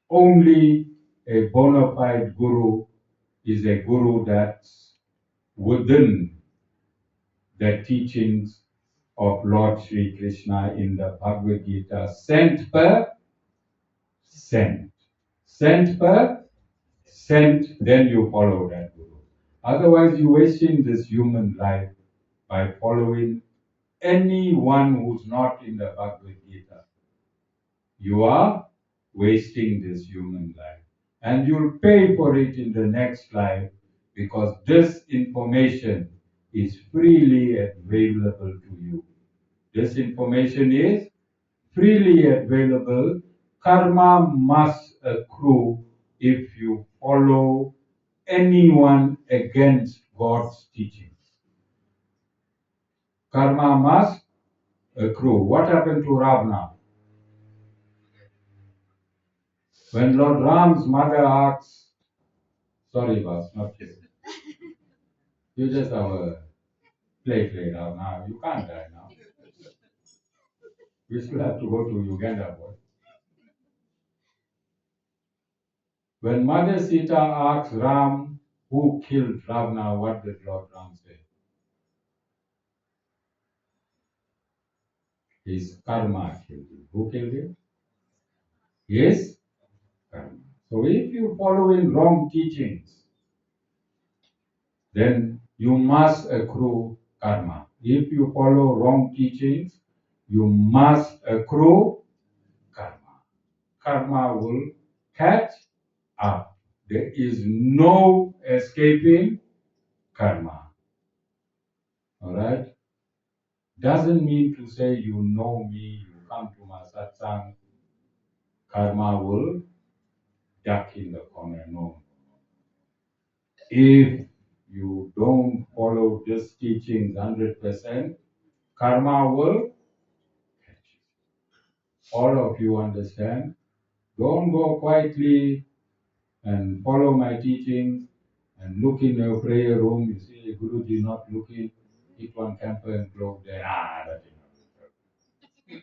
Only a bona fide guru is a guru that's within the teachings of Lord Sri Krishna in the Bhagavad-Gītā, cent per cent. Cent per cent, then you follow that guru. Otherwise, you're wasting this human life by following anyone who's not in the Bhagavad-Gītā. You are wasting this human life. And you'll pay for it in the next life because this information is freely available to you. This information is freely available. Karma must accrue if you follow anyone against God's teachings. Karma must accrue. What happened to Ravana? When Lord Ram's mother asks, sorry boss, not you. You just have a play now. You can't die now. We still have to go to Uganda, boy. When Mother Sita asks Ram who killed Ravana, what did Lord Ram say? His karma killed him. Who killed him? His karma. So if you follow in wrong teachings, then you must accrue karma. If you follow wrong teachings, You must accrue karma. Karma will catch up. There is no escaping karma. Alright? Doesn't mean to say you know me, you come to my satsang, karma will duck in the corner. No. If you don't follow this teaching 100%, karma will catch you. All of you understand? Don't go quietly and follow my teachings and look in your prayer room. You see, Guruji not looking, eat one camphor and clove there. That is not.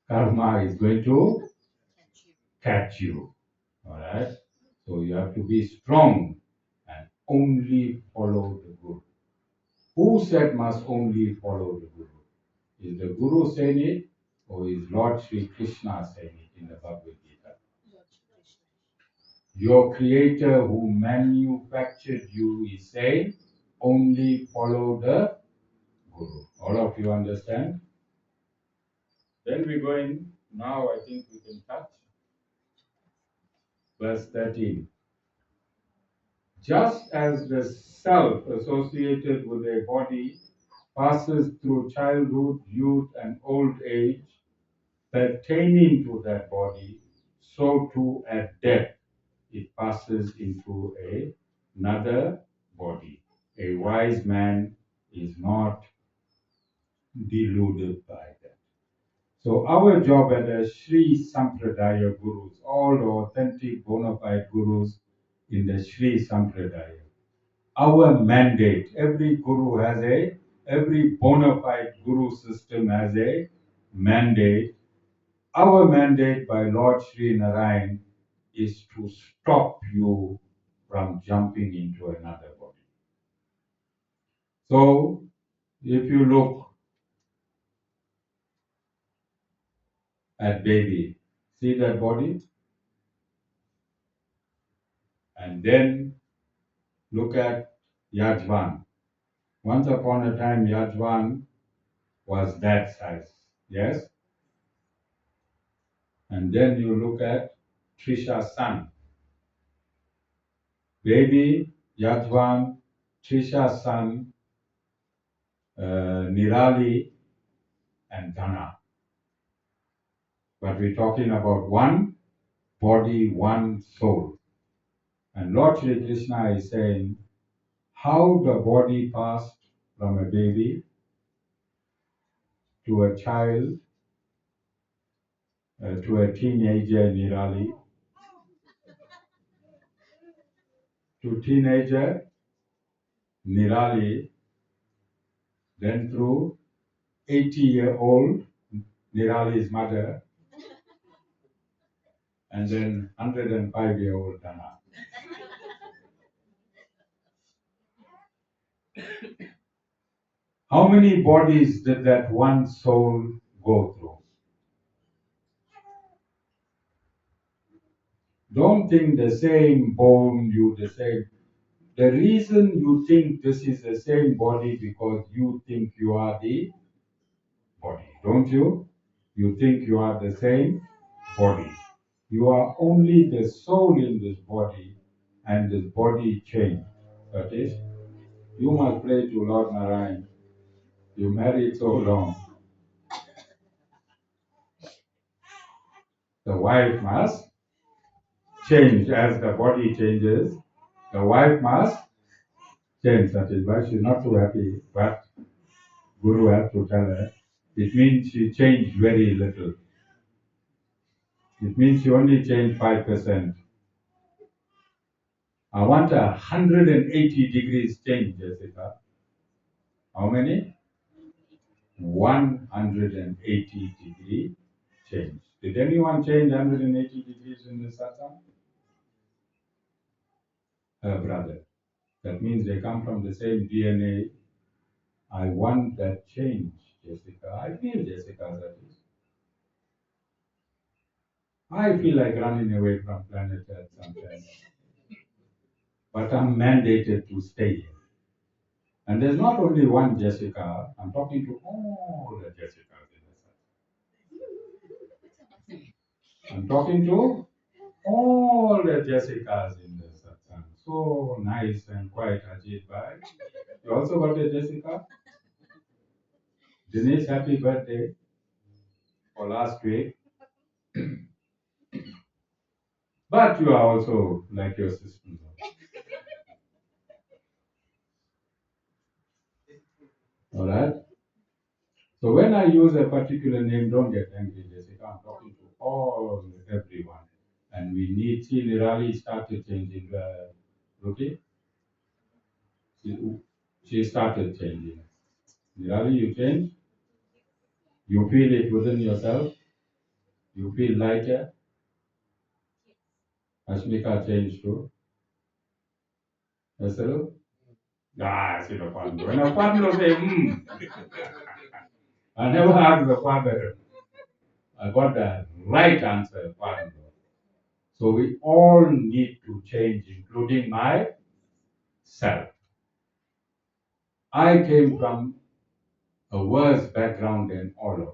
Karma is going to catch you. Alright? So you have to be strong and only follow the Guru. Who said must only follow the Guru? Is the Guru saying it or is Lord Sri Krishna saying it in the Bhagavad Gita? Your creator who manufactured you is saying only follow the Guru. All of you understand? Then we're going, now I think we can touch verse 13. Just as the self associated with a body passes through childhood, youth, and old age, pertaining to that body, so too at death it passes into another body. A wise man is not deluded by that. So our job as the Sri Sampradaya Gurus, all the authentic bona fide Gurus in the Sri Sampradaya, our mandate, every bona fide Guru system has a mandate. Our mandate by Lord Śrīman Nārāyaṇa is to stop you from jumping into another body. So, if you look at baby, see that body? And then look at Yajvan. Once upon a time, Yajvan was that size, yes? And then you look at Trisha's son. Baby, Yajvan, Trisha's son, Nirali, and Dhana. But we're talking about one body, one soul. And Lord Shri Krishna is saying how the body passed from a baby to a child, to a teenager, Nirali, to teenager, Nirali, then through 80-year-old, Nirali's mother, and then 105-year-old Dhana. How many bodies did that one soul go through? Don't think the same bone, you the same. The reason you think this is the same body because you think you are the body, don't you? You think you are the same body. You are only the soul in this body, and this body changed. That is, you must pray to Lord Narayan. You married so long. The wife must change as the body changes. The wife must change. That is why she's not so happy. But Guru has to tell her. It means she changed very little. It means she only changed 5%. I want 180 degrees change, Jessica. How many? 180 degree change. Did anyone change 180 degrees in the satsang? Her brother. That means they come from the same DNA. I want that change, Jessica. I feel Jessica that is. I feel like running away from planet Earth sometimes. But I'm mandated to stay here. And there's not only one Jessica, I'm talking to all the Jessicas in the satsang. I'm talking to all the Jessicas in the satsang. So nice and quiet, Ajit Bhai. You also got a Jessica? Dinesh, happy birthday for last week. But you are also like your sister. Alright? So when I use a particular name, don't get angry, Jessica. I'm talking to all, everyone. And we need, see, Nirali started changing the routine. She started changing. Nirali, you change? You feel it within yourself? You feel lighter? Ashmika changed too. Esero? Ah, I see the father. When a father say, I never asked the father. I got the right answer, father. So we all need to change, including myself. I came from a worse background than all of you.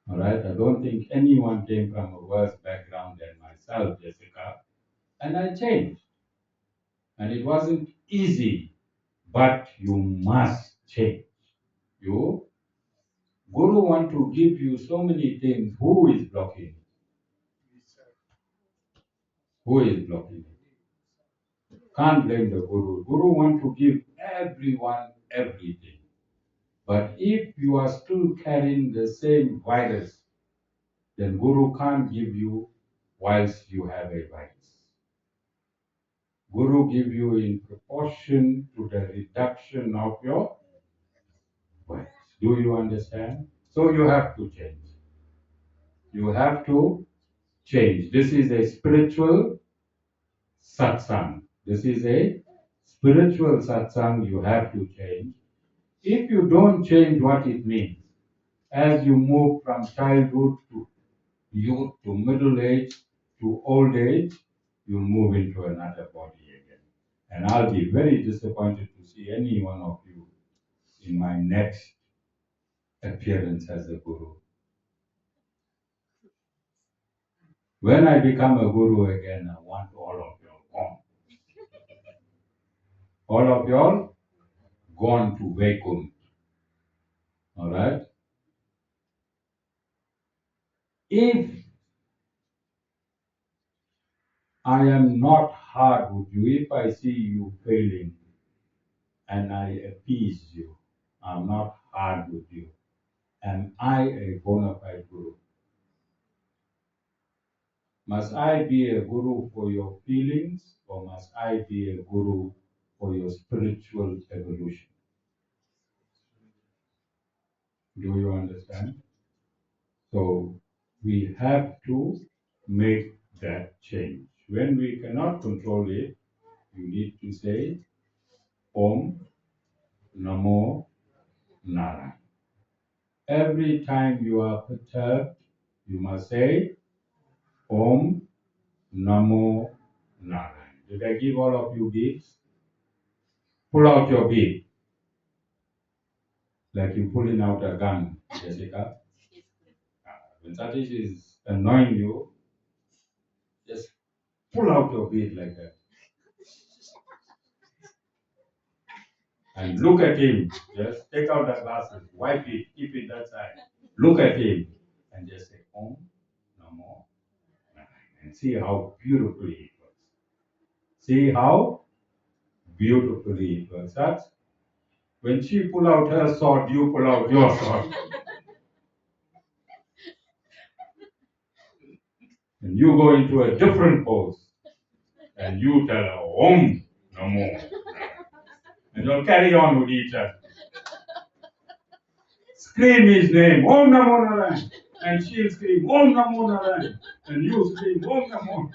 All right, I don't think anyone came from a worse background than myself, Jessica. And I changed. And it wasn't easy, but you must change. You, Guru want to give you so many things. Who is blocking it? Who is blocking it? Can't blame the Guru. Guru want to give everyone everything. But if you are still carrying the same virus, then Guru can't give you whilst you have a virus. Guru give you in proportion to the reduction of your virus. Do you understand? So you have to change. You have to change. This is a spiritual satsang. This is a spiritual satsang. You have to change. If you don't change what it means, as you move from childhood to youth to middle age to old age, you move into another body again. And I'll be very disappointed to see any one of you in my next appearance as a guru. When I become a guru again, I want all of you gone. All of you all gone to Vaikunth. All right? If I am not hard with you, if I see you failing and I appease you, I'm not hard with you. Am I a bona fide guru? Must I be a guru for your feelings or must I be a guru for your spiritual evolution? Do you understand? So we have to make that change. When we cannot control it, you need to say Om Namo Nārāyaṇa. Every time you are perturbed, you must say Om Namo Nārāyaṇa. Did I give all of you beads? Pull out your bead. Like you're pulling out a gun, Jessica. When Satish is annoying you, just pull out your bead like that. And look at him. Just take out the glasses, wipe it, keep it that side. Look at him and just say Om Namo Nārāyaṇa. And see how beautifully it works. See how beautifully it works. That's when she pull out her sword, you pull out your sword. And you go into a different pose. And you tell her Om Namo Nārāyaṇa. And you'll carry on with each other. Scream his name, Om Namo Nārāyaṇa. And she'll scream, Om Namo Nārāyaṇa. And you scream, Om Namo.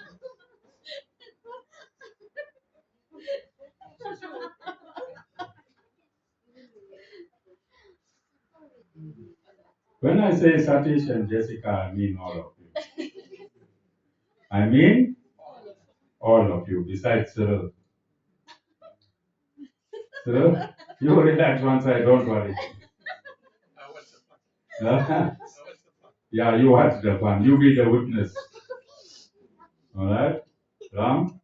When I say Satish and Jessica, I mean all of you. I mean all of you, besides Cyril. Cyril? You relax one side, don't worry. Yeah, you watch the fun. You be the witness. Alright? Ram?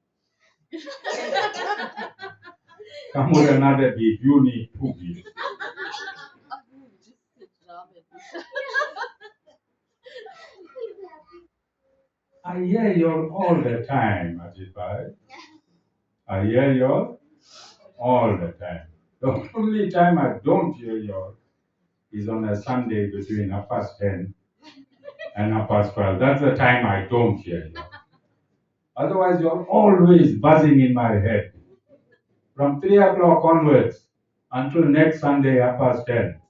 Come with another beat. You need 2 beats. I hear you all the time, Ajit Bhai. I hear you all the time. The only time I don't hear you is on a Sunday between 10:30 and 12:30. That's the time I don't hear you. Otherwise, you're always buzzing in my head. From 3 o'clock onwards until next Sunday 10:30,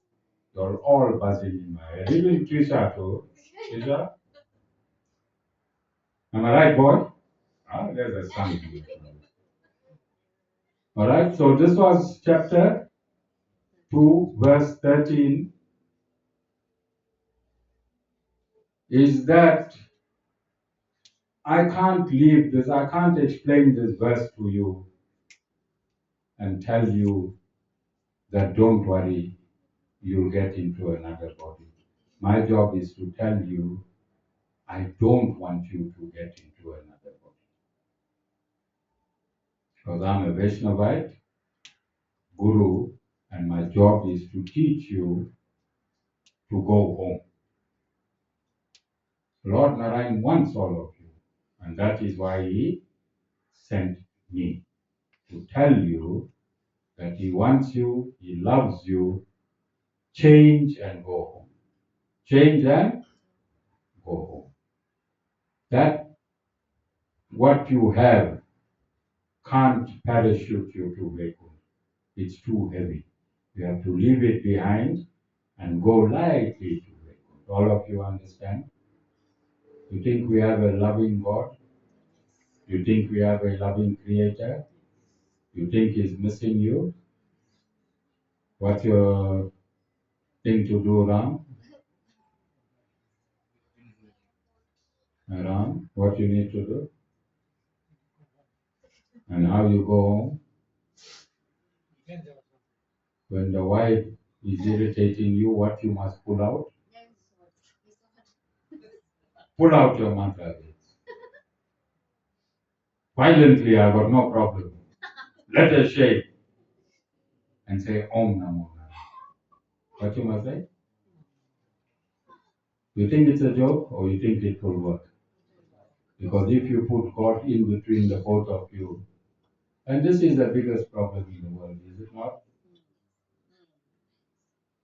you're all buzzing in my head. Even Trisha too. Trisha? Am I right, boy? Ah, there's a son. Alright, so this was chapter 2, verse 13. Is that I can't leave this, I can't explain this verse to you and tell you that don't worry, you'll get into another body. My job is to tell you, I don't want you to get into another body. Because I'm a Vaishnavite, Guru, and my job is to teach you to go home. Lord Narayan wants all of you, and that is why he sent me to tell you that he wants you, he loves you. Change and go home. Change and go home. That what you have can't parachute you to Vaikuntha. It's too heavy. You have to leave it behind and go lightly to Vaikuntha. All of you understand? You think we have a loving God? You think we have a loving Creator? You think He's missing you? What's your thing to do, Ram? Ram, what you need to do? And how you go home? When the wife is irritating you, what you must pull out? Pull out your mantra. Violently, I got no problem. Let her shake and say Om Namo Narayan. What you must say? You think it's a joke or you think it will work? Because if you put God in between the both of you, and this is the biggest problem in the world, is it not?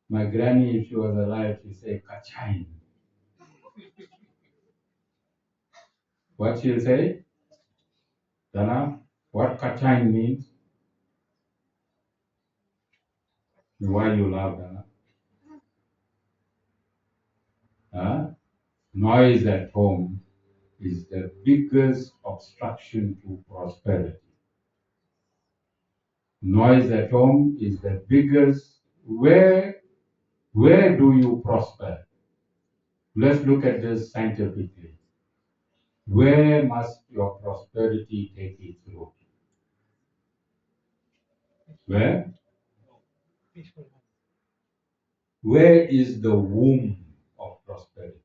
My granny, if she was alive, she say Kachain. What she'll say? Dana, what Kachain means? Why you laugh, Dana? Huh? Noise at home is the biggest obstruction to prosperity. Noise at home is the biggest. Where do you prosper? Let's look at this scientifically. Where must your prosperity take its root? Where? Where is the womb of prosperity?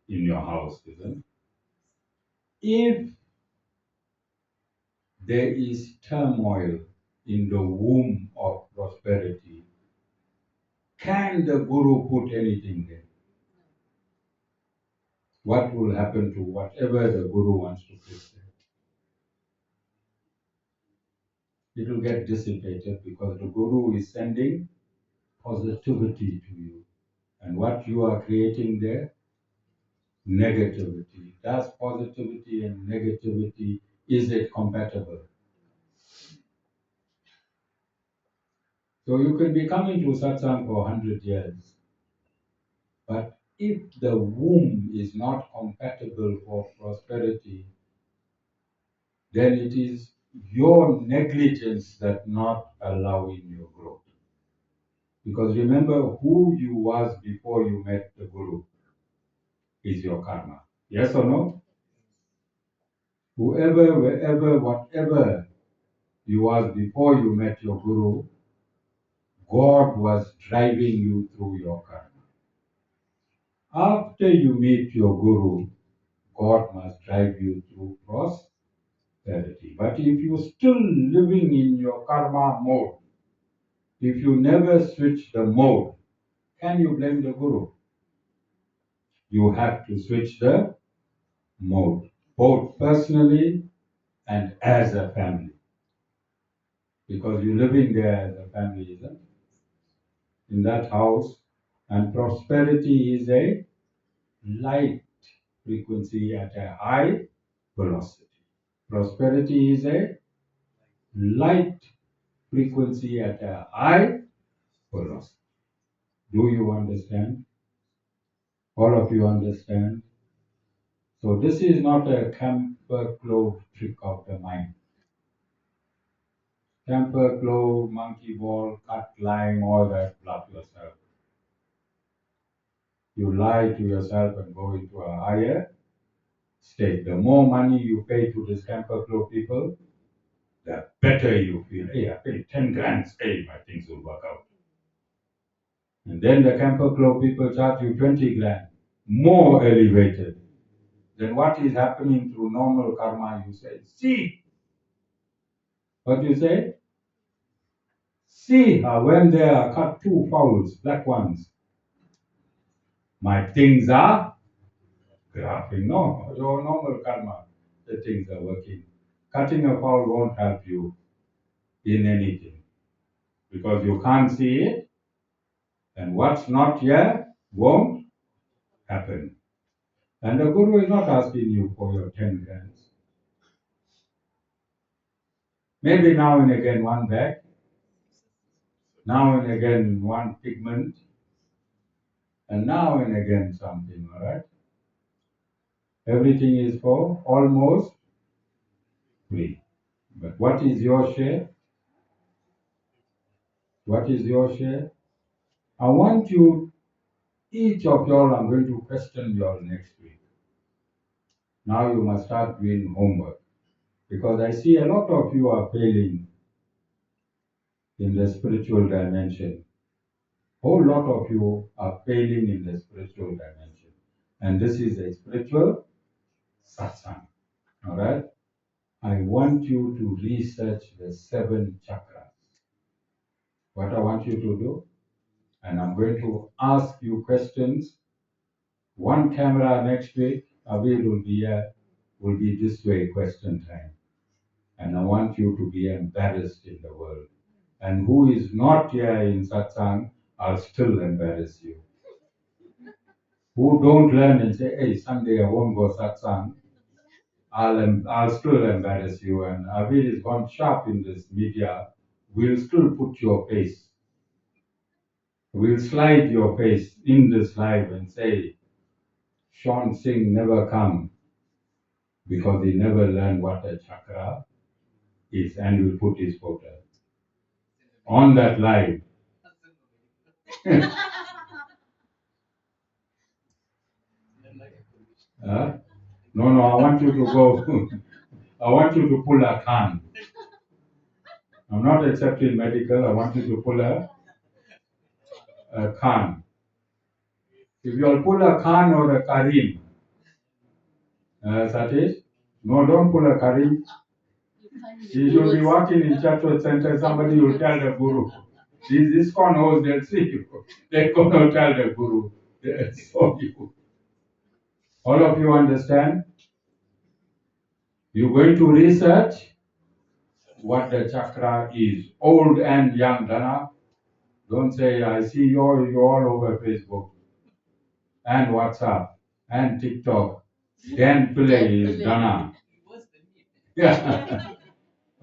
In your house, isn't it? If there is turmoil in the womb of prosperity, can the Guru put anything there? What will happen to whatever the Guru wants to put there? It will get dissipated because the Guru is sending positivity to you. And what you are creating there? Negativity. Does positivity and negativity, is it compatible? So you can be coming to satsang for 100 years, but if the womb is not compatible for prosperity, then it is your negligence that not allowing your growth. Because remember who you was before you met the Guru is your karma. Yes or no? Whoever, wherever, whatever You was before you met your Guru, God was driving you through your karma. After you meet your Guru, God must drive you through prosperity. But if you're still living in your karma mode, if you never switch the mode, can you blame the Guru? You have to switch the mode, both personally and as a family. Because you're living there as a family, isn't it? In that house, and prosperity is a light frequency at a high velocity. Prosperity is a light frequency at a high velocity. Do you understand? All of you understand? So this is not a camphor clove trick of the mind. Camphor clove, monkey ball, cut, lying, all that, bluff yourself. You lie to yourself and go into a higher state. The more money you pay to these camphor clove people, the better you feel. Hey, I paid 10 grand, hey, my things will work out. And then the camphor clove people charge you 20 grand, more elevated than what is happening through normal karma. You say, see, what you say? See how when there are cut two fowls, black ones, my things are graphing. No, your normal karma, the things are working. Cutting a fowl won't help you in anything because you can't see it, and what's not here won't happen. And the Guru is not asking you for your 10 grands. Maybe now and again one bag, now and again one pigment, and now and again something, all right? Everything is for almost free. But what is your share? What is your share? I want you, each of y'all, I'm going to question y'all next week. Now you must start doing homework because I see a lot of you are failing in the spiritual dimension. Whole lot of you are failing in the spiritual dimension. And this is a spiritual satsang. All right? I want you to research the 7 chakras. What I want you to do, and I'm going to ask you questions. One camera next week, Abir will be here, will be this way question time. And I want you to be embarrassed in the world. And who is not here in satsang, I'll still embarrass you. Who don't learn and say, hey, someday I won't go satsang, I'll still embarrass you. And Abir is gone sharp in this media. We'll still put your face. We'll slide your face in this live and say, Sean Singh never come because he never learned what a chakra is, and we'll put his photo on that live. No, I want you to go. I want you to pull a Khan. I'm not accepting medical. I want you to pull a Khan. If you'll pull a Khan or a Karim, Satish, no, don't pull a Karim. You'll be walking in Chatsworth Center, somebody will tell the Guru. This con knows they'll see you. They're going to tell the Guru. They saw you. All of you understand? You're going to research what the chakra is. Old and young, Dana. Don't say, I see you're all over Facebook and WhatsApp and TikTok. Dan Pillai is Dana. Yeah.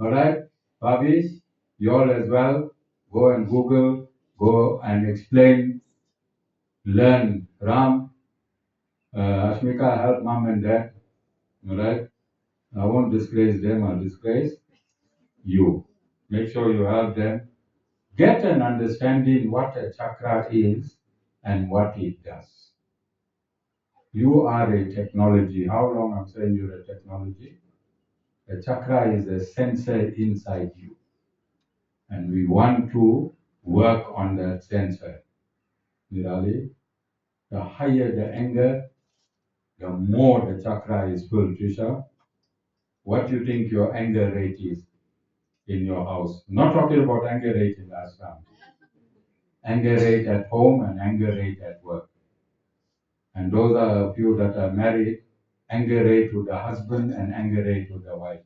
All right? Bhabis, you all as well. Go and Google. Go and explain. Learn. Ram. Ashmika, help mom and dad. All right? I won't disgrace them. I'll disgrace you. Make sure you help them. Get an understanding what a chakra is and what it does. You are a technology. How long I'm saying you're a technology? The chakra is a sensor inside you. And we want to work on that sensor. Nirali, the higher the anger, the more the chakra is full. Trisha, what do you think your anger rate is in your house? Not talking about anger rate in the ashram. Anger rate at home and anger rate at work. And those are a few that are married, anger rate to the husband and anger rate to the wife.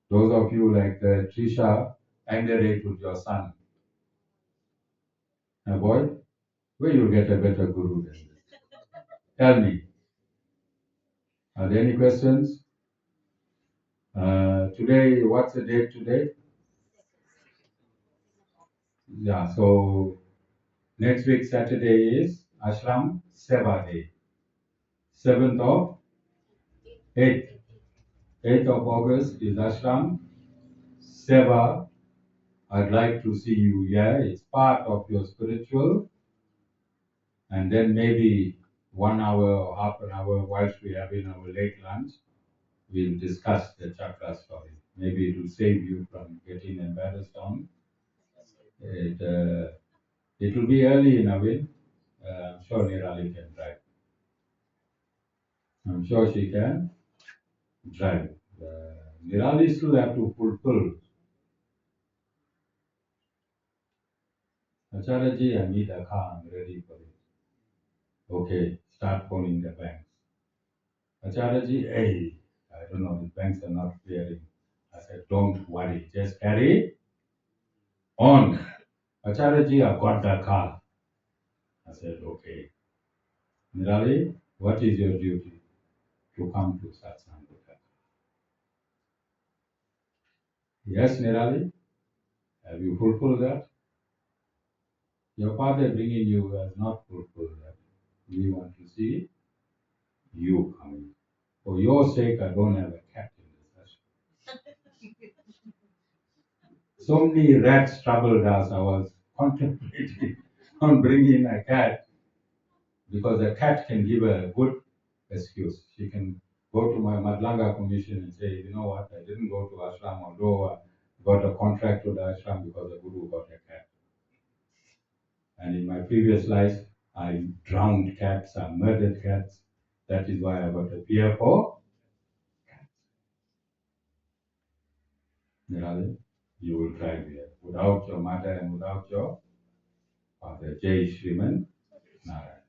Those of you like Trisha, anger rate with your son. Now boy, where you get a better guru than this? Tell me. Are there any questions? Today, what's the date today? Yeah, so next week Saturday is Ashram Seva Day. 7th of 8th. 8th of August is Ashram Seva. I'd like to see you here. It's part of your spiritual. And then maybe 1 hour or half an hour whilst we have in our late lunch, we'll discuss the chakra story. Maybe it will save you from getting embarrassed on. It will be early in Navin. I'm sure Nirali can drive. I'm sure she can drive. Nirali still have to fulfill. Acharya, I need a car. I'm ready for it. Okay, start phoning the banks. Acharya, hey, I don't know, the banks are not clearing. I said, don't worry, just carry on. Acharya, I've got the car. I said, okay. Nirali, what is your duty? To come to satsang with her. Yes, Nirali, have you fulfilled that? Your father bringing you has not fulfilled that. We want to see you coming. For your sake, I don't have a cat in the session. So many rats troubled us. I was contemplating on bringing a cat because a cat can give a good excuse. She can go to my Madlanga commission and say, you know what, I didn't go to ashram, although I got a contract to the ashram because the guru got a cat. And in my previous life, I drowned cats, I murdered cats. That is why I got a fear for cats. Nirali, you will drive here without your mother and without your father. Jai Śrīman Nārāyaṇa.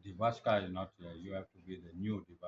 Divashka is not here. You have to be the new Divashka.